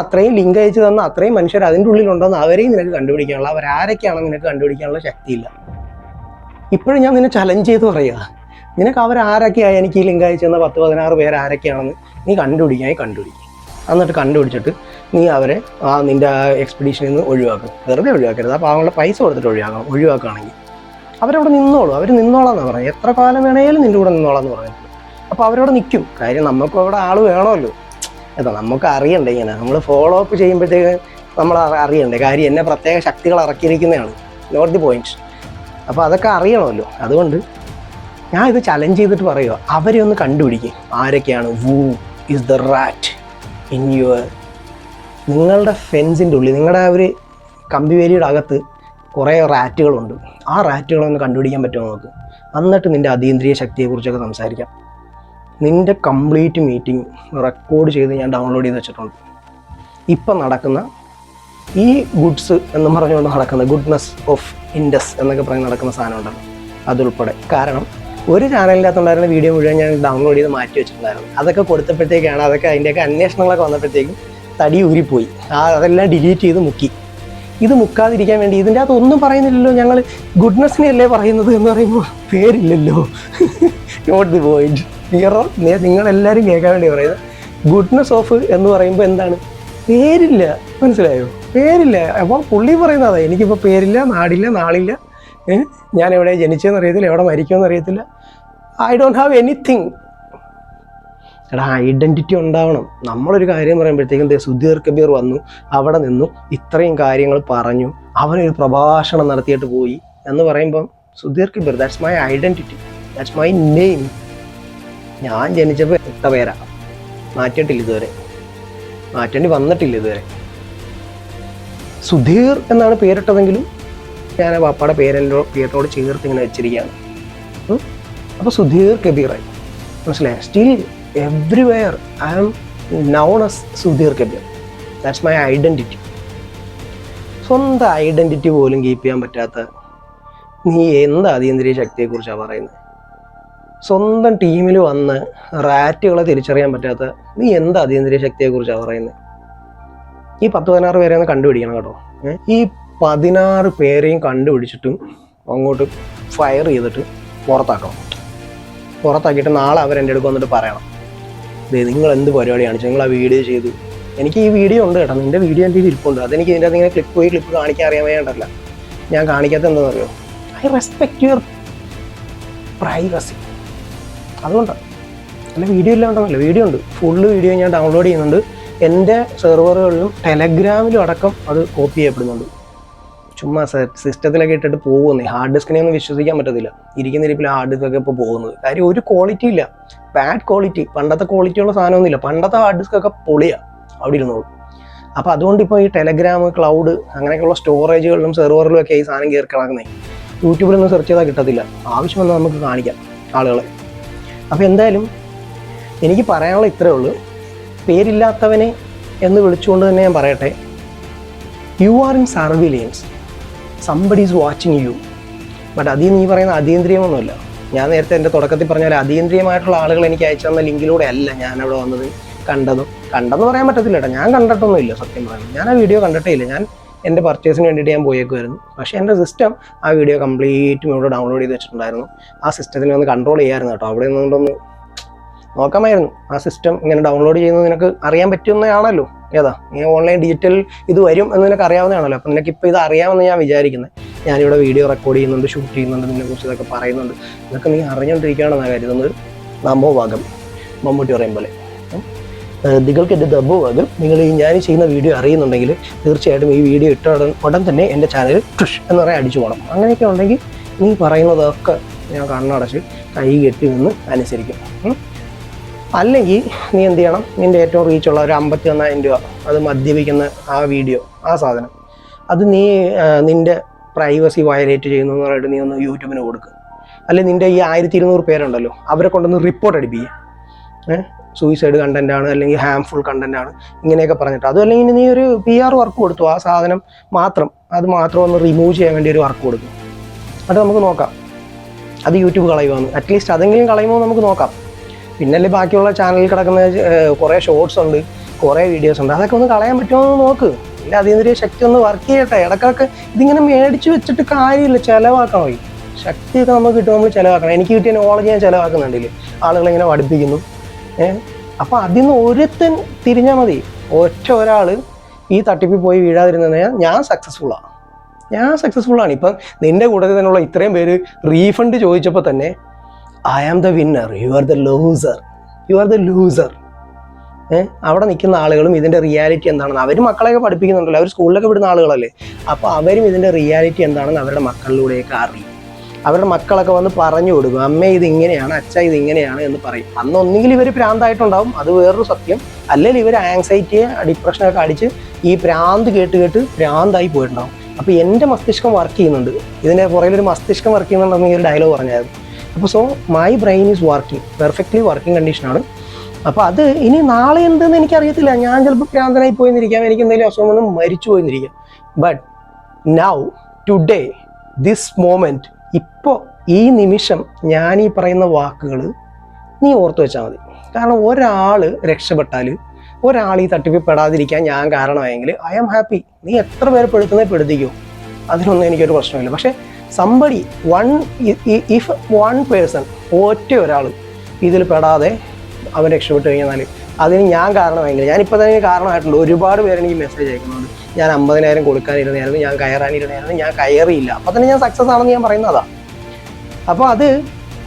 അത്രയും ലിങ്ക് അയച്ചു തന്ന അത്രയും മനുഷ്യർ അതിൻ്റെ ഉള്ളിലുണ്ടെന്ന് അവരെയും നിനക്ക് കണ്ടുപിടിക്കാനുള്ള, അവരാരൊക്കെയാണെന്ന് നിനക്ക് കണ്ടുപിടിക്കാനുള്ള ശക്തിയില്ല. ഇപ്പോഴും ഞാൻ നിന്നെ ചലഞ്ച് ചെയ്ത് പറയുക, നിനക്ക് അവരാരൊക്കെയായി എനിക്ക് ഈ ലിങ്ക് അയച്ചു തന്ന 10-16 പേര് ആരൊക്കെയാണെന്ന് നീ കണ്ടുപിടിക്കും. എന്നിട്ട് കണ്ടുപിടിച്ചിട്ട് നീ അവരെ നിൻ്റെ എക്സ്പെഡീഷനിൽ നിന്ന് ഒഴിവാക്കും. വെറുതെ ഒഴിവാക്കരുത്, ആ പാവങ്ങളുടെ പൈസ കൊടുത്തിട്ട് ഒഴിവാക്കുകയാണെങ്കിൽ അവരവിടെ നിന്നോളൂ. അവർ നിന്നോളാന്ന് പറഞ്ഞു, എത്ര കാലം വേണേലും നിൻ്റെ കൂടെ നിന്നോളാന്ന് പറഞ്ഞിട്ട്. അപ്പോൾ അവരവിടെ നിൽക്കും. കാര്യം നമുക്കും അവിടെ ആൾ വേണമല്ലോ. നമുക്ക് അറിയണ്ടേ, ഇങ്ങനെ നമ്മൾ ഫോളോ അപ്പ് ചെയ്യുമ്പോഴത്തേക്ക് നമ്മൾ അറിയണ്ടേ കാര്യം എന്നെ പ്രത്യേക ശക്തികൾ ഇറക്കിയിരിക്കുന്നതാണ്, നോട്ട് ദി പോയിന്റ്. അപ്പോൾ അതൊക്കെ അറിയണമല്ലോ. അതുകൊണ്ട് ഞാൻ ഇത് ചലഞ്ച് ചെയ്തിട്ട് പറയുക, അവരെ ഒന്ന് കണ്ടുപിടിക്കും ആരൊക്കെയാണ് woo is the rat in നിങ്ങളുടെ ഫെൻസിൻ്റെ ഉള്ളിൽ, നിങ്ങളുടെ ആ ഒരു കമ്പിവേലിയുടെ അകത്ത് കുറേ റാറ്റുകളുണ്ട്. ആ റാറ്റുകളൊന്ന് കണ്ടുപിടിക്കാൻ പറ്റുമോ നോക്ക്. എന്നിട്ട് നിൻ്റെ അതീന്ദ്രിയ ശക്തിയെക്കുറിച്ചൊക്കെ സംസാരിക്കാം. നിൻ്റെ കംപ്ലീറ്റ് മീറ്റിംഗ് റെക്കോർഡ് ചെയ്ത് ഞാൻ ഡൗൺലോഡ് ചെയ്ത് വെച്ചിട്ടുണ്ട്. ഇപ്പം നടക്കുന്ന ഈ ഗുഡ്സ് എന്ന് പറഞ്ഞുകൊണ്ട് നടക്കുന്ന ഗുഡ്നെസ് ഓഫ് ഇൻഡസ് എന്നൊക്കെ പറഞ്ഞ് നടക്കുന്ന സാധനം ഉണ്ടല്ലോ, അതുൾപ്പെടെ. കാരണം ഒരു ചാനലിൻ്റെ അകത്തുണ്ടായിരുന്ന വീഡിയോ മുഴുവൻ ഞാൻ ഡൗൺലോഡ് ചെയ്ത് മാറ്റി വെച്ചിട്ടുണ്ടായിരുന്നു. അതൊക്കെ കൊടുത്തപ്പോഴത്തേക്കാണ് അതിൻ്റെയൊക്കെ അന്വേഷണങ്ങളൊക്കെ വന്നപ്പോഴത്തേക്കും തടി ഊരിപ്പോയി. അതെല്ലാം ഡിലീറ്റ് ചെയ്ത് മുക്കി. ഇത് മുക്കാതിരിക്കാൻ വേണ്ടി ഇതിൻ്റെ അകത്ത് ഒന്നും പറയുന്നില്ലല്ലോ, ഞങ്ങൾ ഗുഡ്നെസ്സിനെയല്ലേ പറയുന്നത് എന്ന് പറയുമ്പോൾ പേരില്ലല്ലോ. Not the point. നിങ്ങളെല്ലാവരും കേൾക്കാൻ വേണ്ടി പറയുന്നത് ഗുഡ്നെസ് ഓഫ് എന്ന് പറയുമ്പോൾ എന്താണ്, പേരില്ല. മനസ്സിലായോ? പേരില്ല. അപ്പോൾ പുള്ളി പറയുന്നതാ, എനിക്കിപ്പോൾ പേരില്ല, നാടില്ല, നാളില്ല, ഞാൻ എവിടെ ജനിച്ചതെന്ന് അറിയത്തില്ല, എവിടെ മരിക്കുമെന്ന് അറിയത്തില്ല, ഐ ഡോണ്ട് ഹാവ് എനിത്തിങ്. എടാ, ഐഡൻറ്റിറ്റി ഉണ്ടാവണം. നമ്മളൊരു കാര്യം പറയുമ്പോഴത്തേക്കും സുധീർ കബീർ വന്നു, അവിടെ നിന്നു, ഇത്രയും കാര്യങ്ങൾ പറഞ്ഞു, അവനൊരു പ്രഭാഷണം നടത്തിയിട്ട് പോയി എന്ന് പറയുമ്പം Sudheer Kabir, that's my identity, that's my name. ഞാൻ ജനിച്ചപ്പോൾ 8 പേരാ, മാറ്റിയിട്ടില്ല ഇതുവരെ, മാറ്റേണ്ടി വന്നിട്ടില്ല ഇതുവരെ. സുധീർ എന്നാണ് പേരിട്ടതെങ്കിലും ഞാൻ പാപ്പയുടെ പേരോട് ചേർത്ത് ഇങ്ങനെ വെച്ചിരിക്കുകയാണ്. അപ്പോൾ സുധീർ കബീറായി, മനസ്സിലായി? Still everywhere I am known as Sudheer Kabir. That's my identity. സ്വന്തം ഐഡൻറ്റിറ്റി പോലും കീപ്പ് ചെയ്യാൻ പറ്റാത്ത നീ എന്ത് അതീന്ദ്രിയ ശക്തിയെക്കുറിച്ചാണ് പറയുന്നത്? സ്വന്തം ടീമിൽ വന്ന് റാറ്റുകളെ തിരിച്ചറിയാൻ പറ്റാത്ത നീ എന്ത് അതീന്ദ്രിയ ശക്തിയെക്കുറിച്ചാണ് പറയുന്നത്? ഈ 10-16 പേരെ ഒന്ന് കണ്ടുപിടിക്കണം കേട്ടോ. ഈ 16 പേരെയും കണ്ടുപിടിച്ചിട്ടും അങ്ങോട്ട് ഫയർ ചെയ്തിട്ട് പുറത്താക്കണം. പുറത്താക്കിയിട്ട് നാളെ അവരെൻ്റെ അടുത്ത് വന്നിട്ട് പറയണം, നിങ്ങൾ എന്ത് പരിപാടിയാണ്, നിങ്ങൾ ആ വീഡിയോ ചെയ്തു. എനിക്ക് ഈ വീഡിയോ ഉണ്ട് കേട്ടോ, നിൻ്റെ വീഡിയോ എൻ്റെ ഇരിപ്പുണ്ട്. അതെനിക്ക് ഇതിൻ്റെ അകത്ത് ഇങ്ങനെ ക്ലിപ്പ് കാണിക്കാൻ അറിയാൻ വേണ്ടല്ല. ഞാൻ കാണിക്കാത്ത എന്താണെന്ന് അറിയോ? I respect your privacy. അതുകൊണ്ടാണ്. അല്ല, വീഡിയോ ഇല്ലാണ്ടല്ല, വീഡിയോ ഉണ്ട്, ഫുള്ള് വീഡിയോ ഞാൻ ഡൗൺലോഡ് ചെയ്യുന്നുണ്ട്. എൻ്റെ സെർവറുകളിലും ടെലഗ്രാമിലും അടക്കം അത് കോപ്പി ചെയ്യപ്പെടുന്നുണ്ട്. ചുമ്മാ സിസ്റ്റത്തിലൊക്കെ ഇട്ടിട്ട് പോകുന്നേ. ഹാർഡ് ഡിസ്കിനെ ഒന്നും വിശ്വസിക്കാൻ പറ്റത്തില്ല. ഇരിക്കുന്ന ഇരിപ്പിൽ ഹാർഡ് ഡിസ്കൊക്കെ ഇപ്പോൾ പോകുന്നത്. കാര്യം ഒരു ക്വാളിറ്റി ഇല്ല, ബാഡ് ക്വാളിറ്റി. പണ്ടത്തെ ക്വാളിറ്റിയുള്ള സാധനമൊന്നുമില്ല. പണ്ടത്തെ ഹാർഡ് ഡിസ്കൊക്കെ പൊളിയാണ്, അവിടെ ഇരുന്നോളൂ. അപ്പോൾ അതുകൊണ്ട് ഇപ്പോൾ ഈ ടെലഗ്രാം, ക്ലൗഡ് അങ്ങനെയൊക്കെയുള്ള സ്റ്റോറേജുകളിലും സെർവറിലും ഒക്കെ ഈ സാധനം കയറി കിടക്കുന്നത്. യൂട്യൂബിലൊന്നും സെർച്ച് ചെയ്താൽ കിട്ടത്തില്ല. ആവശ്യം വന്നാൽ നമുക്ക് കാണിക്കാം ആളുകളെ. അപ്പോൾ എന്തായാലും എനിക്ക് പറയാനുള്ള ഇത്രയേ ഉള്ളൂ. പേരില്ലാത്തവനെ എന്ന് വിളിച്ചുകൊണ്ട് തന്നെ ഞാൻ പറയട്ടെ, you are in surveillance, somebody is watching you. But അതിൽ നീ പറയുന്ന അതീന്ദ്രിയമൊന്നുമില്ല. ഞാൻ നേരത്തെ എൻ്റെ തുടക്കത്തിൽ പറഞ്ഞ പോലെ അതീന്ദ്രിയമായിട്ടുള്ള ആളുകൾ എനിക്ക് അയച്ചു തന്ന ലിങ്കിലൂടെ അല്ല ഞാനവിടെ വന്നത്. കണ്ടെന്ന് പറയാൻ പറ്റത്തില്ല കേട്ടോ, ഞാൻ കണ്ടിട്ടൊന്നുമില്ല. സത്യം പറയുന്നത് ഞാൻ ആ വീഡിയോ കണ്ടിട്ടേ ഇല്ല. ഞാൻ എൻ്റെ പർച്ചേസിന് വേണ്ടിയിട്ട് ഞാൻ പോയേക്കുമായിരുന്നു. പക്ഷേ എൻ്റെ സിസ്റ്റം ആ വീഡിയോ കംപ്ലീറ്റും ഇവിടെ ഡൗൺലോഡ് ചെയ്ത് വെച്ചിട്ടുണ്ടായിരുന്നു. ആ സിസ്റ്റത്തിനെ ഒന്ന് കൺട്രോൾ ചെയ്യാമായിരുന്നു കേട്ടോ. അവിടെ നിന്നുകൊണ്ടൊന്ന് നോക്കാമായിരുന്നു. ആ സിസ്റ്റം ഇങ്ങനെ ഡൗൺലോഡ് ചെയ്യുന്നത് നിനക്ക് അറിയാൻ പറ്റുന്നതാണല്ലോ. നീ ഓൺലൈൻ ഡിജിറ്റൽ ഇത് വരും എന്ന് നിനക്ക് അറിയാവുന്നതാണല്ലോ. അപ്പം നിനക്കിപ്പോൾ ഇത് അറിയാമെന്ന് ഞാൻ വിചാരിക്കുന്നത്. ഞാനിവിടെ വീഡിയോ റെക്കോർഡ് ചെയ്യുന്നുണ്ട്, ഷൂട്ട് ചെയ്യുന്നുണ്ട്, നിന്നെക്കുറിച്ച് ഇതൊക്കെ പറയുന്നുണ്ട്. ഇതൊക്കെ നീ അറിഞ്ഞുകൊണ്ടിരിക്കുകയാണെന്നാണ് കരുതുന്നത്. നമോഭാഗം, മമ്മൂട്ടി പറയും പോലെ. നിങ്ങൾക്ക് എൻ്റെ ദബോഭാഗം. നിങ്ങൾ ഈ ഞാൻ ചെയ്യുന്ന വീഡിയോ അറിയുന്നുണ്ടെങ്കിൽ തീർച്ചയായിട്ടും ഈ വീഡിയോ ഇട്ട ഉടൻ തന്നെ എൻ്റെ ചാനൽ ട്വിഷ് എന്ന് പറയാൻ അടിച്ചു പോകണം. അങ്ങനെയൊക്കെ ഉണ്ടെങ്കിൽ നീ പറയുന്നതൊക്കെ ഞാൻ കണ്ണടച്ച് കൈ കെട്ടി നിന്ന് അനുസരിക്കും. അല്ലെങ്കിൽ നീ എന്ത് ചെയ്യണം, നിൻ്റെ ഏറ്റവും റീച്ചുള്ള ഒരു 51,000 രൂപ അത് മദ്യപിക്കുന്ന ആ വീഡിയോ, ആ സാധനം, അത് നീ നിൻ്റെ പ്രൈവസി വയലേറ്റ് ചെയ്യുന്നു എന്ന് പറഞ്ഞിട്ട് നീ ഒന്ന് യൂട്യൂബിന് കൊടുക്കുക. അല്ലെങ്കിൽ നിൻ്റെ ഈ 1200 പേരുണ്ടല്ലോ അവരെ കൊണ്ടൊന്ന് റിപ്പോർട്ട് അടിപ്പിക്കുക. സൂയിസൈഡ് കണ്ടൻറ്റാണ് അല്ലെങ്കിൽ ഹാംഫുൾ കണ്ടൻറ്റാണ് ഇങ്ങനെയൊക്കെ പറഞ്ഞിട്ട്. അതും അല്ലെങ്കിൽ നീ ഒരു PR വർക്ക് കൊടുത്തു, ആ സാധനം അത് മാത്രം ഒന്ന് റിമൂവ് ചെയ്യാൻ വേണ്ടി ഒരു വർക്ക് കൊടുക്കും. അത് നമുക്ക് നോക്കാം, അത് യൂട്യൂബ് കളയുമെന്ന്. അറ്റ്ലീസ്റ്റ് അതെങ്കിലും കളയുമോ നമുക്ക് നോക്കാം. പിന്നല്ലേ ബാക്കിയുള്ള ചാനലിൽ കിടക്കുന്ന കുറേ ഷോർട്സ് ഉണ്ട്, കുറേ വീഡിയോസ് ഉണ്ട്, അതൊക്കെ ഒന്ന് കളയാൻ പറ്റുമോ എന്ന് നോക്ക്. ഇല്ല അതിനൊരു ശക്തി ഒന്ന് വർക്ക് ചെയ്യട്ടെ. ഇടയ്ക്കൊക്കെ ഇതിങ്ങനെ മേടിച്ച് വെച്ചിട്ട് കാര്യമില്ല, ചിലവാക്കണോ? ഈ ശക്തിയൊക്കെ നമുക്ക് കിട്ടും, നമ്മൾ ചിലവാക്കണം. എനിക്ക് കിട്ടിയ നോളജ് ഞാൻ ചിലവാക്കുന്നുണ്ടല്ലേ, ആളുകളിങ്ങനെ പഠിപ്പിക്കുന്നു. അപ്പോൾ അതിൽ നിന്ന് ഒരുത്തൻ തിരിഞ്ഞാൽ മതി. ഒരാൾ ഈ തട്ടിപ്പിൽ പോയി വീഴാതിരുന്ന ഞാൻ സക്സസ്ഫുള്ളാണ്. ഇപ്പം നിൻ്റെ കൂട്ടത്തിൽ തന്നെയുള്ള ഇത്രയും പേര് റീഫണ്ട് ചോദിച്ചപ്പോൾ തന്നെ I am the winner, you are the loser. അവിടെ നിൽക്കുന്ന ആളുകളും ഇതിൻ്റെ റിയാലിറ്റി എന്താണെന്ന് അവർ മക്കളെയൊക്കെ പഠിപ്പിക്കുന്നുണ്ടല്ലോ, അവർ സ്കൂളിലൊക്കെ വിടുന്ന ആളുകളല്ലേ. അപ്പോൾ അവരും ഇതിൻ്റെ റിയാലിറ്റി എന്താണെന്ന് അവരുടെ മക്കളിലൂടെയൊക്കെ അറിയും. അവരുടെ മക്കളൊക്കെ വന്ന് പറഞ്ഞു കൊടുക്കും, അമ്മ ഇതിങ്ങനെയാണ്, അച്ഛ ഇതിങ്ങനെയാണ് എന്ന് പറയും. അന്ന് ഒന്നുകിൽ ഇവർ ഭ്രാന്തായിട്ടുണ്ടാവും, അത് വേറൊരു സത്യം. അല്ലെങ്കിൽ ഇവർ ആങ്സൈറ്റിയെ ഡിപ്രഷനൊക്കെ അടിച്ച് ഈ ഭ്രാന്ത് കേട്ട് ഭ്രാന്തായി പോയിട്ടുണ്ടാവും. അപ്പോൾ എൻ്റെ മസ്തിഷ്കം വർക്ക് ചെയ്യുന്നുണ്ട്, ഇതിൻ്റെ പുറകിലൊരു മസ്തിഷ്കം വർക്ക് ചെയ്യുന്നുണ്ടെന്ന് ഈ ഒരു ഡയലോഗ് പറഞ്ഞായിരുന്നു. അപ്പോൾ so my brain is working, perfectly working കണ്ടീഷനാണ്. അപ്പോൾ അത് ഇനി നാളെ എന്തെന്ന് എനിക്കറിയത്തില്ല. ഞാൻ ചിലപ്പോൾ ഭ്രാന്തനായി പോയെന്നിരിക്കാം, എനിക്ക് എന്തെങ്കിലും അസുഖം വന്ന് മരിച്ചു പോയെന്നിരിക്കാം. But now today this moment, ഇപ്പോൾ ഈ നിമിഷം ഞാൻ ഈ പറയുന്ന വാക്കുകൾ നീ ഓർത്ത് വെച്ചാൽ മതി. കാരണം ഒരാൾ രക്ഷപ്പെട്ടാൽ, ഒരാൾ ഈ തട്ടിപ്പിൽ പെടാതിരിക്കാൻ ഞാൻ കാരണമായെങ്കിൽ ഐ ആം ഹാപ്പി. നീ എത്ര പേര് പെടുത്തിക്കോ, അതിനൊന്നും എനിക്കൊരു പ്രശ്നമില്ല. പക്ഷേ somebody, if one person, ഒരാൾ ഇതിൽ പെടാതെ അവൻ രക്ഷപ്പെട്ട് കഴിഞ്ഞാൽ അതിന് ഞാൻ കാരണമായെങ്കിൽ, ഞാനിപ്പോൾ തന്നെ കാരണമായിട്ടുണ്ട്. ഒരുപാട് പേര് എനിക്ക് മെസ്സേജ് അയക്കുന്നുണ്ട്, ഞാൻ 50,000 കൊടുക്കാനിരുന്നായിരുന്നു, ഞാൻ കയറാനിരുന്നായിരുന്നു, ഞാൻ കയറിയില്ല. അപ്പോൾ തന്നെ ഞാൻ സക്സസ് ആണെന്ന് ഞാൻ പറയുന്നതാ. അപ്പോൾ അത്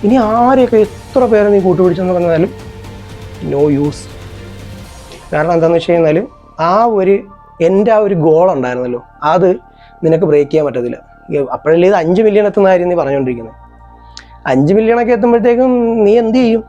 ഇനി ആരെയൊക്കെ എത്ര പേരെ നീ കൂട്ടുപിടിച്ചെന്ന് പറഞ്ഞാലും നോ യൂസ്. കാരണം എന്താണെന്ന് വെച്ച് കഴിഞ്ഞാൽ എൻ്റെ ആ ഒരു ഗോൾ ഉണ്ടായിരുന്നല്ലോ, അത് നിനക്ക് ബ്രേക്ക് ചെയ്യാൻ പറ്റത്തില്ല. അപ്പോഴല്ലേ ഇത് 5 മില്യൺ എത്തുന്ന കാര്യം നീ പറഞ്ഞുകൊണ്ടിരിക്കുന്നത്. 5 മില്യണൊക്കെ എത്തുമ്പോഴത്തേക്കും നീ എന്ത് ചെയ്യും?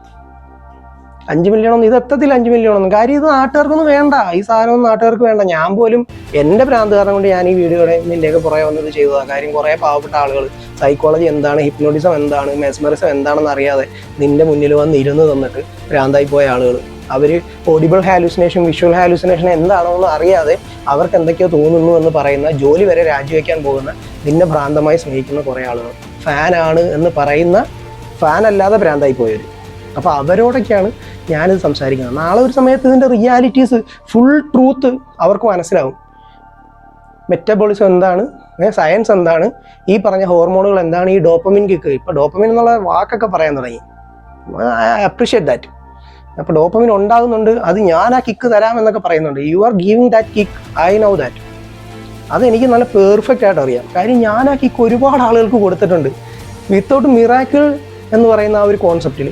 5 മില്യണൊന്നും ഇത് എത്തത്തില്ല. 5 മില്യണൊന്നും കാര്യം ഇത് നാട്ടുകാർക്കൊന്നും വേണ്ട, ഈ സാധനമൊന്നും നാട്ടുകാർക്ക് വേണ്ട. ഞാൻ പോലും എൻ്റെ ഭ്രാന്ത് കാരണം കൊണ്ട് ഞാൻ ഈ വീഡിയോയുടെ നിൻ്റെയൊക്കെ പുറകെ വന്നത് ചെയ്തതാണ്. കാര്യം കുറേ പാവപ്പെട്ട ആളുകൾ സൈക്കോളജി എന്താണ്, ഹിപ്നോട്ടിസം എന്താണ്, മെസ്മറിസം എന്താണെന്ന് അറിയാതെ നിൻ്റെ മുന്നിൽ വന്ന് ഇരുന്ന് തന്നിട്ട് ഭ്രാന്തായി പോയ ആളുകൾ, അവർ ഓഡിബിൾ ഹാലൂസിനേഷൻ, വിഷ്വൽ ഹാലൂസിനേഷൻ എന്താണെന്ന് അറിയാതെ അവർക്ക് എന്തൊക്കെയോ തോന്നുന്നു എന്ന് പറയുന്ന, ജോലി വരെ രാജിവെക്കാൻ പോകുന്ന, നിന്നെ ഭ്രാന്തമായി സ്നേഹിക്കുന്ന കുറേ ആളുകൾ, ഫാനാണ് എന്ന് പറയുന്ന, ഫാനല്ലാതെ ഭ്രാന്തായി പോയവർ. അപ്പോൾ അവരോടൊക്കെയാണ് ഞാനിത് സംസാരിക്കുന്നത്. നാളെ ഒരു സമയത്ത് ഇതിൻ്റെ റിയാലിറ്റീസ്, ഫുൾ ട്രൂത്ത് അവർക്ക് മനസ്സിലാവും. മെറ്റബോളിസം എന്താണ്, സയൻസ് എന്താണ്, ഈ പറഞ്ഞ ഹോർമോണുകൾ എന്താണ്, ഈ ഡോപ്പമിൻ കിക്ക്. ഇപ്പോൾ ഡോപ്പമിൻ എന്നുള്ള വാക്കൊക്കെ പറയാൻ തുടങ്ങി. I appreciate that. അപ്പോൾ ഡോപ്പമിൻ ഉണ്ടാകുന്നുണ്ട്, അത് ഞാൻ ആ കിക്ക് തരാമെന്നൊക്കെ പറയുന്നുണ്ട്. You are giving that kick, I know that. അതെനിക്ക് നല്ല പെർഫെക്റ്റ് ആയിട്ട് അറിയാം. കാര്യം ഞാൻ ആ കിക്ക് ഒരുപാട് ആളുകൾക്ക് കൊടുത്തിട്ടുണ്ട്. വിത്തൗട്ട് മിറാക്കിൾ എന്ന് പറയുന്ന ആ ഒരു കോൺസെപ്റ്റിൽ,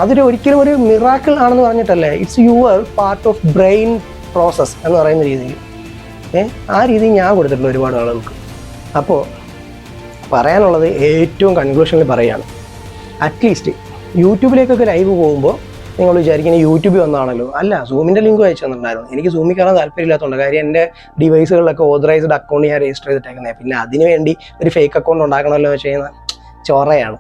അതൊരു ഒരിക്കലും ഒരു മിറാക്കിൾ ആണെന്ന് പറഞ്ഞിട്ടല്ലേ, it's your part of brain process എന്ന് പറയുന്ന രീതിയിൽ ആ രീതിയിൽ ഞാൻ കൊടുത്തിട്ടുള്ള ഒരുപാട് ആളുകൾക്ക്. അപ്പോൾ പറയാനുള്ളത് ഏറ്റവും കൺക്ലൂഷനിൽ പറയുകയാണ്, അറ്റ്ലീസ്റ്റ് യൂട്യൂബിലേക്കൊക്കെ ലൈവ് പോകുമ്പോൾ നിങ്ങൾ വിചാരിക്കുന്നത് യൂട്യൂബിൽ വന്നാണല്ലോ. അല്ല, സൂമിൻ്റെ ലിങ്ക് അയച്ചു തന്നിട്ടുണ്ടായിരുന്നു. എനിക്ക് സൂമിൽ കയറാൻ താല്പര്യമില്ലാത്തതുകൊണ്ട്. കാര്യം എൻ്റെ ഡിവൈസുകളിലൊക്കെ ഓതറൈസ്ഡ് അക്കൗണ്ട് ഞാൻ രജിസ്റ്റർ ചെയ്തിട്ടേക്കുന്നത്. പിന്നെ അതിന് വേണ്ടി ഒരു ഫേക്ക് അക്കൗണ്ട് ഉണ്ടാക്കണമല്ലോ ചെയ്യുന്ന ചൊറയാണ്.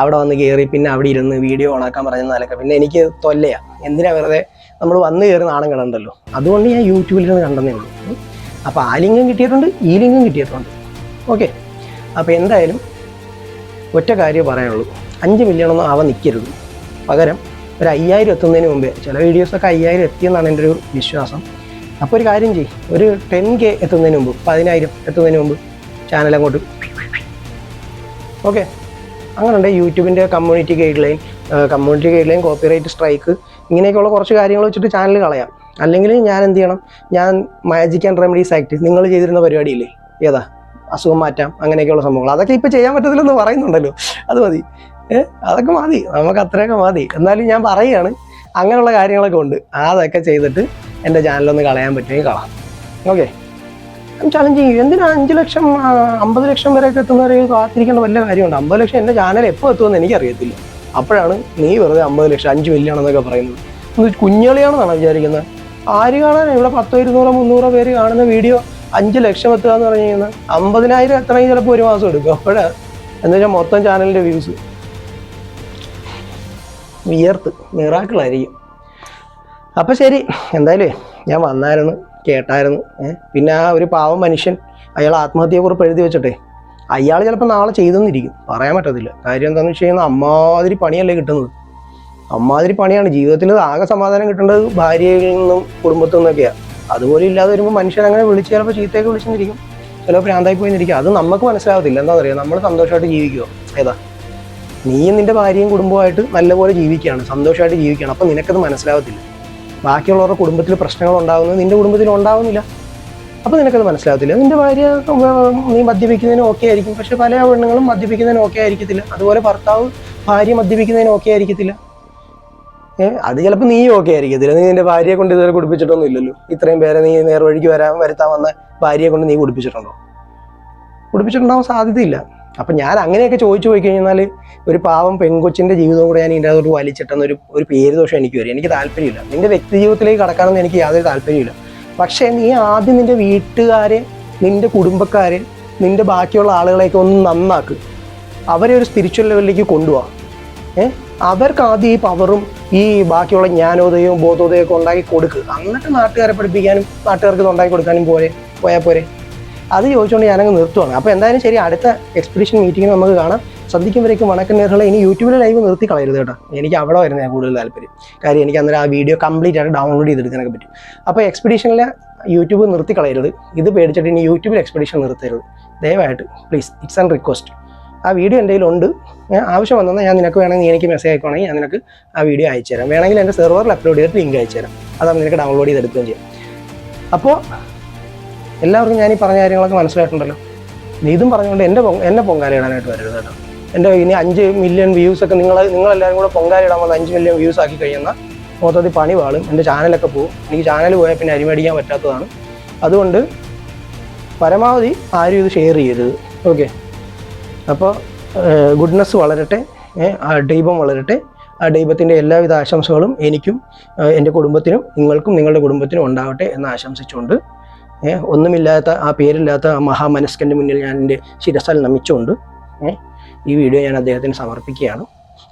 അവിടെ വന്ന് കയറി പിന്നെ അവിടെ ഇരുന്ന് വീഡിയോ ഓണാക്കാൻ പറഞ്ഞാലൊക്കെ പിന്നെ എനിക്ക് തൊല്ലയാണ്. എന്തിനാ വെറുതെ നമ്മൾ വന്ന് കയറി നാണം കിടണ്ടല്ലോ. അതുകൊണ്ട് ഞാൻ യൂട്യൂബിലിരുന്ന് കണ്ടെന്നേ ഉള്ളൂ. അപ്പോൾ ആ ലിങ്കും കിട്ടിയിട്ടുണ്ട്, ഈ ലിങ്കും കിട്ടിയിട്ടുണ്ട്. ഓക്കെ, അപ്പോൾ എന്തായാലും ഒറ്റ കാര്യം പറയാനുള്ളൂ, 5 മില്യണൊന്നും ആവാൻ നിൽക്കരുത്. പകരം ഒരു 5000 എത്തുന്നതിന് മുമ്പേ, ചില വീഡിയോസൊക്കെ 5000 എത്തിയെന്നാണ് എൻ്റെ ഒരു വിശ്വാസം. അപ്പോൾ ഒരു കാര്യം ചെയ്യും, ഒരു 10K എത്തുന്നതിന് മുമ്പ്, 10,000 എത്തുന്നതിന് മുമ്പ് ചാനൽ അങ്ങോട്ട്. ഓക്കെ, അങ്ങനെയുണ്ട്. യൂട്യൂബിൻ്റെ community guide line, copyright strike, ഇങ്ങനെയൊക്കെയുള്ള കുറച്ച് കാര്യങ്ങൾ വെച്ചിട്ട് ചാനൽ കളയാം. അല്ലെങ്കിൽ ഞാൻ എന്ത് ചെയ്യണം, ഞാൻ മാജിക് ആൻഡ് റെമഡീസ് ആക്ട് നിങ്ങൾ ചെയ്തിരുന്ന പരിപാടിയില്ലേ, ഏതാ അസുഖം മാറ്റാം, അങ്ങനെയൊക്കെയുള്ള സംഭവങ്ങൾ, അതൊക്കെ ഇപ്പോൾ ചെയ്യാൻ പറ്റത്തില്ലെന്ന് പറയുന്നുണ്ടല്ലോ. അത് മതി, അതൊക്കെ മതി, നമുക്ക് അത്രയൊക്കെ മതി. എന്നാലും ഞാൻ പറയുകയാണ്, അങ്ങനെയുള്ള കാര്യങ്ങളൊക്കെ ഉണ്ട്. അതൊക്കെ ചെയ്തിട്ട് എൻ്റെ ചാനലൊന്ന് കളയാൻ പറ്റുമെങ്കിൽ കളാം. ഓക്കെ, ചലഞ്ച് ചെയ്യും. എന്തിനാ 5 ലക്ഷം 50 ലക്ഷം വരെയൊക്കെ എത്തുന്നവരെ കാത്തിരിക്കേണ്ട വല്ല കാര്യമുണ്ട്? 50 ലക്ഷം എൻ്റെ ചാനൽ എപ്പോൾ എത്തുമെന്ന് എനിക്കറിയത്തില്ല. അപ്പോഴാണ് നീ വെറുതെ 50 ലക്ഷം 5 മില്യൺ എന്നൊക്കെ പറയുന്നത്. കുഞ്ഞളിയാണെന്നാണ് വിചാരിക്കുന്നത്. ആര് കാണാൻ? ഇവിടെ 10, 200, 300 പേര് കാണുന്ന വീഡിയോ 5 ലക്ഷം എത്തുക എന്ന് പറഞ്ഞു കഴിഞ്ഞാൽ 50,000 എത്തണമെങ്കിൽ ചിലപ്പോൾ 1 മാസം എടുക്കും. അപ്പോഴാണ് എന്താ വെച്ചാൽ മൊത്തം ചാനലിൻ്റെ വ്യൂസ് വിയർത്ത് മിറാക്കിളായിരിക്കും. അപ്പം ശരി, എന്തായാലും ഞാൻ വന്നായിരുന്നു, കേട്ടായിരുന്നു. പിന്നെ ആ ഒരു പാവം മനുഷ്യൻ അയാൾ ആത്മഹത്യയെക്കുറിപ്പ് എഴുതി വെച്ചിട്ടെ അയാൾ ചിലപ്പോൾ നാളെ ചെയ്തെന്നിരിക്കും, പറയാൻ പറ്റത്തില്ല. കാര്യം എന്താണെന്ന് വെച്ച് കഴിഞ്ഞാൽ അമ്മാതിരി പണിയല്ലേ കിട്ടുന്നത്. അമ്മാതിരി പണിയാണ്. ജീവിതത്തിൽ ആകെ സമാധാനം കിട്ടേണ്ടത് ഭാര്യയിൽ നിന്നും കുടുംബത്തിൽ നിന്നൊക്കെയാണ്. അതുപോലെ ഇല്ലാതെ വരുമ്പോൾ മനുഷ്യൻ അങ്ങനെ വിളിച്ച് ചിലപ്പോൾ ചീത്തയൊക്കെ വിളിച്ചെന്നിരിക്കും, ചിലപ്പോൾ ഭ്രാന്തായി പോയിരിക്കും. അത് നമുക്ക് മനസ്സിലാവത്തില്ല. എന്താണെന്ന് അറിയാം, നമ്മൾ സന്തോഷമായിട്ട് ജീവിക്കുമോ? ഏതാ നീയും നിൻ്റെ ഭാര്യയും കുടുംബമായിട്ട് നല്ലപോലെ ജീവിക്കുകയാണ്, സന്തോഷമായിട്ട് ജീവിക്കുകയാണ്. അപ്പം നിനക്കത് മനസ്സിലാവത്തില്ല. ബാക്കിയുള്ളവരുടെ കുടുംബത്തിൽ പ്രശ്നങ്ങൾ ഉണ്ടാകുന്നത് നിൻ്റെ കുടുംബത്തിൽ ഉണ്ടാകുന്നില്ല. അപ്പോൾ നിനക്കത് മനസ്സിലാകത്തില്ല. നിൻ്റെ ഭാര്യ നീ മദ്യപിക്കുന്നതിന് ഓക്കെ ആയിരിക്കും, പക്ഷെ പല പെണ്ണുങ്ങളും മദ്യപിക്കുന്നതിന് ഓക്കെ ആയിരിക്കത്തില്ല. അതുപോലെ ഭർത്താവ് ഭാര്യ മദ്യപിക്കുന്നതിന് ഓക്കെ ആയിരിക്കത്തില്ല. അത് ചിലപ്പോൾ നീ ഓക്കെ ആയിരിക്കത്തില്ല. നീ നിൻ്റെ ഭാര്യയെ കൊണ്ട് ഇതുവരെ കുടിപ്പിച്ചിട്ടൊന്നും ഇല്ലല്ലോ. ഇത്രയും പേരെ നീ നേർവഴിക്ക് വരുത്താൻ വന്ന ഭാര്യയെ കൊണ്ട് നീ കുടിപ്പിച്ചിട്ടുണ്ടോ? കുടിപ്പിച്ചിട്ടുണ്ടാവാൻ സാധ്യതയില്ല. അപ്പം ഞാൻ അങ്ങനെയൊക്കെ ചോദിച്ചു പോയി കഴിഞ്ഞാൽ ഒരു പാവം പെൺകൊച്ചിൻ്റെ ജീവിതവും കൂടെ ഞാൻ ഇതിൻ്റെ അകത്തോട്ട് വലിച്ചിട്ടെന്നൊരു പേര് ദോഷം എനിക്ക് വരും. എനിക്ക് താല്പര്യമില്ല. നിൻ്റെ വ്യക്തി ജീവിതത്തിലേക്ക് കടക്കാനൊന്നും എനിക്ക് യാതൊരു താല്പര്യമില്ല. പക്ഷേ നീ ആദ്യം നിൻ്റെ വീട്ടുകാരെ, നിൻ്റെ കുടുംബക്കാരെ, നിൻ്റെ ബാക്കിയുള്ള ആളുകളെയൊക്കെ ഒന്ന് നന്നാക്ക്. അവരെ ഒരു സ്പിരിച്വൽ ലെവലിലേക്ക് കൊണ്ടുപോവാ. അവർക്ക് ആദ്യം ഈ പവറും ഈ ബാക്കിയുള്ള ജ്ഞാനോദയവും ബോധോദയവും ഒക്കെ ഉണ്ടാക്കി കൊടുക്കുക. എന്നിട്ട് നാട്ടുകാരെ പഠിപ്പിക്കാനും നാട്ടുകാർക്ക് ഇത് ഉണ്ടാക്കി കൊടുക്കാനും പോയാൽ പോരെ. അത് ചോദിച്ചുകൊണ്ട് ഞാനങ്ങ് നിർത്തുവാണ്. അപ്പോൾ എന്തായാലും ശരി, അടുത്ത എക്സ്പെഡിഷൻ മീറ്റിങ്ങിന് നമുക്ക് കാണാം. സന്ധിക്കുമ്പോഴേക്കും വണക്കം നേർകളെ. ഇനി യൂട്യൂബിലെ ലൈവ് നിർത്തി കളയരുത് കേട്ടോ. എനിക്ക് അവിടെ വരുന്നത് കൂടുതൽ താല്പര്യം. കാര്യം എനിക്ക് അന്നേരം ആ വീഡിയോ കംപ്ലീറ്റ് ആയിട്ട് ഡൗൺലോഡ് ചെയ്തെടുക്കാനൊക്കെ പറ്റും. അപ്പോൾ എക്സ്പെഡിഷനിലെ യൂട്യൂബ് നിർത്തി കളയരുത്. ഇത് പേടിച്ചിട്ട് ഇനി യൂട്യൂബിൽ എക്സ്പെഡിഷൻ നിർത്തരുത് ദയവായിട്ട്, പ്ലീസ്. It's an request. ആ വീഡിയോ എൻ്റെ കയ്യിലുണ്ട്. ആവശ്യം വന്നാൽ ഞാൻ നിനക്ക് വേണമെങ്കിൽ എനിക്ക് മെസ്സേജ് അയക്കുകയാണെങ്കിൽ ഞാൻ നിനക്ക് ആ വീഡിയോ അയച്ചു തരാം. വേണമെങ്കിൽ എൻ്റെ സെർവറിൽ അപ്ലോഡ് ചെയ്തിട്ട് ലിങ്ക് അയച്ചു തരാം. അതാണ് നിനക്ക് ഡൗൺലോഡ് ചെയ്തെടുക്കുകയും ചെയ്യാം. അപ്പോൾ എല്ലാവർക്കും ഞാൻ ഈ പറഞ്ഞ കാര്യങ്ങളൊക്കെ മനസ്സിലായിട്ടുണ്ടല്ലോ. ഇതും പറഞ്ഞുകൊണ്ട് എന്നെ പൊങ്കാലയിടാനായിട്ട് വരരുത് കേട്ടോ. എൻ്റെ ഇനി 5 മില്യൺ വ്യൂസൊക്കെ നിങ്ങളെല്ലാവരും കൂടെ പൊങ്കാലയിടാൻ വന്ന് 5 മില്യൺ വ്യൂസ് ആക്കി കഴിയുന്ന മൊത്തത്തിൽ പണി വാളും. എൻ്റെ ചാനലൊക്കെ പോകും. എനിക്ക് ചാനൽ പോയാൽ പിന്നെ അരിമേടിക്കാൻ പറ്റാത്തതാണ്. അതുകൊണ്ട് പരമാവധി ആരും ഇത് ഷെയർ ചെയ്യരുത്. ഓക്കെ, അപ്പോൾ ഗുഡ്നെസ് വളരട്ടെ, ആ ദൈവം വളരട്ടെ. ആ ദൈവത്തിൻ്റെ എല്ലാവിധ ആശംസകളും എനിക്കും എൻ്റെ കുടുംബത്തിനും നിങ്ങൾക്കും നിങ്ങളുടെ കുടുംബത്തിനും ഉണ്ടാവട്ടെ എന്ന് ആശംസിച്ചുകൊണ്ട് ഒന്നുമില്ലാത്ത ആ പേരില്ലാത്ത ആ മഹാമനസ്കൻ്റെ മുന്നിൽ ഞാൻ എൻ്റെ ശിരസാൽ നമിച്ചുകൊണ്ട് ഈ വീഡിയോ ഞാൻ അദ്ദേഹത്തിന് സമർപ്പിക്കുകയാണ്.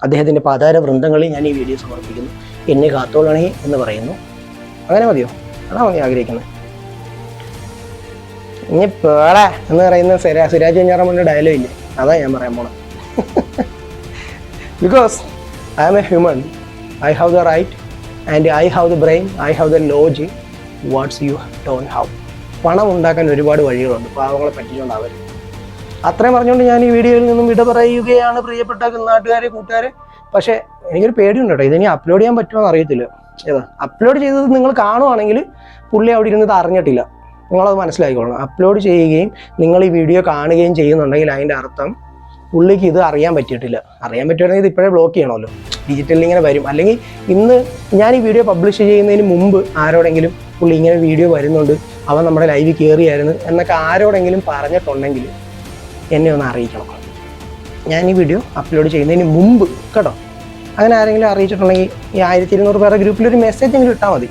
അദ്ദേഹത്തിൻ്റെ പാതാര വൃന്ദങ്ങളിൽ ഞാൻ ഈ വീഡിയോ സമർപ്പിക്കുന്നു. എന്നെ കാത്തോളണേ എന്ന് പറയുന്നു. അങ്ങനെ മതിയോ? അതാണ് ഞാൻ ആഗ്രഹിക്കുന്നത്. ഇനി പേള എന്ന് പറയുന്ന സുരാജ് വെഞ്ഞാറമ്മൂടിൻ്റെ ഡയലോഗ് ഇല്ലേ, അതാ ഞാൻ പറയാൻ പോണത്. Because I am a human, I have the right and I have the brain, I have the logic, what's you don't have. പണം ഉണ്ടാക്കാൻ ഒരുപാട് വഴികളുണ്ട്, പാവങ്ങളെ പറ്റിച്ചുകൊണ്ടാവരുത്. അത്രയും പറഞ്ഞുകൊണ്ട് ഞാൻ ഈ വീഡിയോയിൽ നിന്നും വിട പറയുകയാണ് പ്രിയപ്പെട്ട നാട്ടുകാരെ, കൂട്ടുകാരെ. പക്ഷേ എനിക്കൊരു പേടിയുണ്ട് കേട്ടോ, ഇതിനി അപ്ലോഡ് ചെയ്യാൻ പറ്റുമോ എന്ന് അറിയത്തില്ല. അപ്ലോഡ് ചെയ്തത് നിങ്ങൾ കാണുവാണെങ്കിൽ പുള്ളി അവിടെ ഇരുന്നത് അറിഞ്ഞിട്ടില്ല, നിങ്ങളത് മനസ്സിലാക്കിക്കോളണം. അപ്ലോഡ് ചെയ്യുകയും നിങ്ങൾ ഈ വീഡിയോ കാണുകയും ചെയ്യുന്നുണ്ടെങ്കിൽ അതിൻ്റെ അർത്ഥം പുള്ളിക്ക് ഇത് അറിയാൻ പറ്റിയിട്ടില്ല. അറിയാൻ പറ്റുവാണെങ്കിൽ ഇത് ഇപ്പോഴേ ബ്ലോക്ക് ചെയ്യണമല്ലോ, ഡിജിറ്റലിൽ ഇങ്ങനെ വരും. അല്ലെങ്കിൽ ഇന്ന് ഞാൻ ഈ വീഡിയോ പബ്ലിഷ് ചെയ്യുന്നതിന് മുമ്പ് ആരോടെങ്കിലും പുള്ളി ഇങ്ങനെ വീഡിയോ വരുന്നുണ്ട്, അവൻ നമ്മുടെ ലൈവിൽ കയറിയായിരുന്നു എന്നൊക്കെ ആരോടെങ്കിലും പറഞ്ഞിട്ടുണ്ടെങ്കിൽ എന്നെ ഒന്ന് അറിയിക്കണം. ഞാൻ ഈ വീഡിയോ അപ്ലോഡ് ചെയ്യുന്നതിന് മുമ്പ് കേട്ടോ. അങ്ങനെ ആരെങ്കിലും അറിയിച്ചിട്ടുണ്ടെങ്കിൽ ഈ 1200 പേരുടെ ഗ്രൂപ്പിലൊരു മെസ്സേജ് എങ്കിലും ഇട്ടാൽ മതി.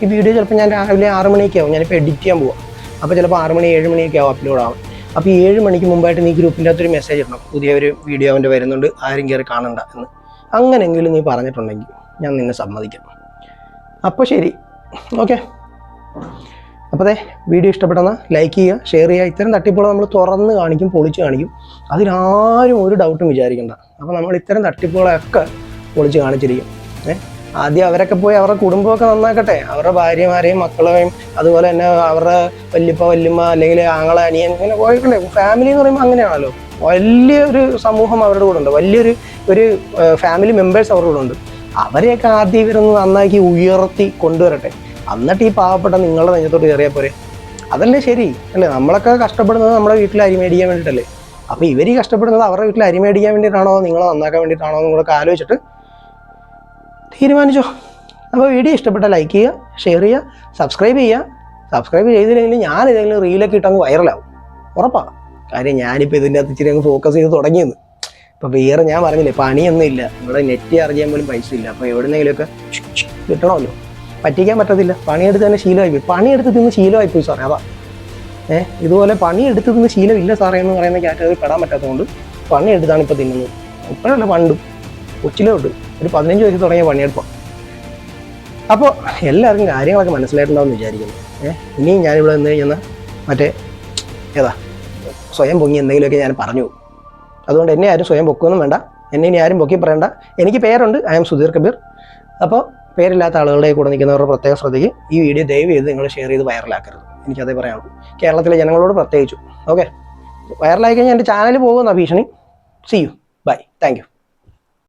ഈ വീഡിയോ ചിലപ്പോൾ ഞാൻ രാവിലെ 6 മണിയൊക്കെ ആവും, ഞാനിപ്പോൾ എഡിറ്റ് ചെയ്യാൻ പോവാം. അപ്പോൾ ചിലപ്പോൾ 6 മണി 7 മണിയൊക്കെ ആവും അപ്ലോഡ് ആവും. അപ്പോൾ ഈ 7 മണിക്ക് മുമ്പായിട്ട് നീ ഗ്രൂപ്പിൻ്റെ അകത്തൊരു മെസ്സേജ് ഇടണം, പുതിയ ഒരു വീഡിയോ അവൻ്റെ വരുന്നുണ്ട്, ആരും കയറി കാണണ്ട എന്ന്. അങ്ങനെയെങ്കിലും നീ പറഞ്ഞിട്ടുണ്ടെങ്കിൽ ഞാൻ നിന്നെ സമ്മതിക്കാം. അപ്പോൾ ശരി, ഓക്കെ. അപ്പോൾ അതെ, വീഡിയോ ഇഷ്ടപ്പെടുന്ന ലൈക്ക് ചെയ്യുക, ഷെയർ ചെയ്യുക. ഇത്തരം തട്ടിപ്പുകൾ നമ്മൾ തുറന്ന് കാണിക്കും, പൊളിച്ച് കാണിക്കും. അതിലാരും ഒരു ഡൗട്ടും വിചാരിക്കണ്ട. അപ്പോൾ നമ്മൾ ഇത്തരം തട്ടിപ്പുകളൊക്കെ പൊളിച്ച് കാണിച്ചിരിക്കും. ആദ്യം അവരൊക്കെ പോയി അവരുടെ കുടുംബമൊക്കെ നന്നാക്കട്ടെ, അവരുടെ ഭാര്യമാരെയും മക്കളെയും അതുപോലെ തന്നെ അവരുടെ വല്യപ്പ വല്യമ്മ അല്ലെങ്കിൽ ആങ്ങളെ അനിയൻ ഇങ്ങനെ പോയിക്കണ്ടേ. ഫാമിലി എന്ന് പറയുമ്പോൾ അങ്ങനെയാണല്ലോ, വലിയൊരു സമൂഹം അവരുടെ കൂടെ ഉണ്ട്, വലിയൊരു ഫാമിലി മെമ്പേഴ്സ് അവരുടെ കൂടെ ഉണ്ട്. അവരെയൊക്കെ ആദ്യം ഇവരൊന്ന് നന്നാക്കി ഉയർത്തി കൊണ്ടുവരട്ടെ. എന്നിട്ട് ഈ പാവപ്പെട്ട നിങ്ങളുടെ നെഞ്ചത്തോട്ട് കയറിയാൽ പോരെ. അതല്ലേ ശരി അല്ലേ? നമ്മളൊക്കെ കഷ്ടപ്പെടുന്നത് നമ്മുടെ വീട്ടിൽ അരി മേടിക്കാൻ വേണ്ടിയിട്ടല്ലേ. അപ്പോൾ ഇവർ ഈ കഷ്ടപ്പെടുന്നത് അവരുടെ വീട്ടിൽ അരി മേടിക്കാൻ വേണ്ടിയിട്ടാണോ നിങ്ങളെ നന്നാക്കാൻ വേണ്ടിയിട്ടാണോ എന്ന് കൂടെ ആലോചിച്ചിട്ട് തീരുമാനിച്ചോ. അപ്പോൾ വീഡിയോ ഇഷ്ടപ്പെട്ട ലൈക്ക് ചെയ്യുക, ഷെയർ ചെയ്യുക, സബ്സ്ക്രൈബ് ചെയ്യുക. സബ്സ്ക്രൈബ് ചെയ്തില്ലെങ്കിൽ ഞാൻ ഏതെങ്കിലും റീലൊക്കെ ഇട്ടങ്ങ് വൈറലാവും, ഉറപ്പാണ്. കാര്യം ഞാനിപ്പോൾ ഇതിൻ്റെ അകത്ത് ഇച്ചിരി അങ്ങ് ഫോക്കസ് ചെയ്ത് തുടങ്ങിയെന്ന്. ഇപ്പോൾ വേറെ ഞാൻ പറഞ്ഞില്ലേ, പണിയൊന്നും ഇല്ല, ഇവിടെ നെറ്റ് ചാർജ് ചെയ്യാൻ പോലും പൈസ ഇല്ല. അപ്പോൾ എവിടെന്നെങ്കിലുമൊക്കെ കിട്ടണമല്ലോ, പറ്റിക്കാൻ പറ്റത്തില്ല. പണിയെടുത്ത് തന്നെ ശീലമായിപ്പോയി, പണിയെടുത്ത് തിന്ന് ശീലമായിപ്പോയി സാറേ, അതാ. ഇതുപോലെ പണിയെടുത്ത് തിന്ന് ശീലമില്ല സാറേ എന്ന് പറയുന്ന കാറ്റഗറി പെടാൻ പറ്റാത്തതുകൊണ്ട് പണിയെടുത്താണ് ഇപ്പോൾ തിന്നുന്നത്. ഇപ്പോഴല്ല, പണ്ടും കൊച്ചിലോട്ട് ഒരു 15 വയസ്സ് തുടങ്ങിയ പണിയെടുപ്പം. അപ്പോൾ എല്ലാവർക്കും കാര്യങ്ങളൊക്കെ മനസ്സിലായിട്ടുണ്ടാവും വിചാരിക്കുന്നു. ഇനിയും ഞാനിവിടെ നിന്ന് കഴിഞ്ഞാൽ മറ്റേ സ്വയം പൊങ്ങി എന്തെങ്കിലുമൊക്കെ ഞാൻ പറഞ്ഞു. അതുകൊണ്ട് എന്നെ ആരും സ്വയം പൊക്കുമൊന്നും വേണ്ട, എന്നെ ഇനി ആരും പൊക്കി പറയണ്ട. എനിക്ക് പേരുണ്ട്, ഐ ആം സുധീർ കബീർ. അപ്പോൾ പേരില്ലാത്ത ആളുകളുടെ കൂടെ നിൽക്കുന്നവരുടെ പ്രത്യേക ശ്രദ്ധയ്ക്ക് ഈ വീഡിയോ ദയവ് ചെയ്ത് നിങ്ങൾ ഷെയർ ചെയ്ത് വൈറലാക്കരുത്. എനിക്കതേ പറയാനുള്ളൂ, കേരളത്തിലെ ജനങ്ങളോട് പ്രത്യേകിച്ചു. ഓക്കെ, വൈറലായി കഴിഞ്ഞാൽ എൻ്റെ ചാനൽ പോകുന്ന ഭീഷണി. See you, bye, thank U.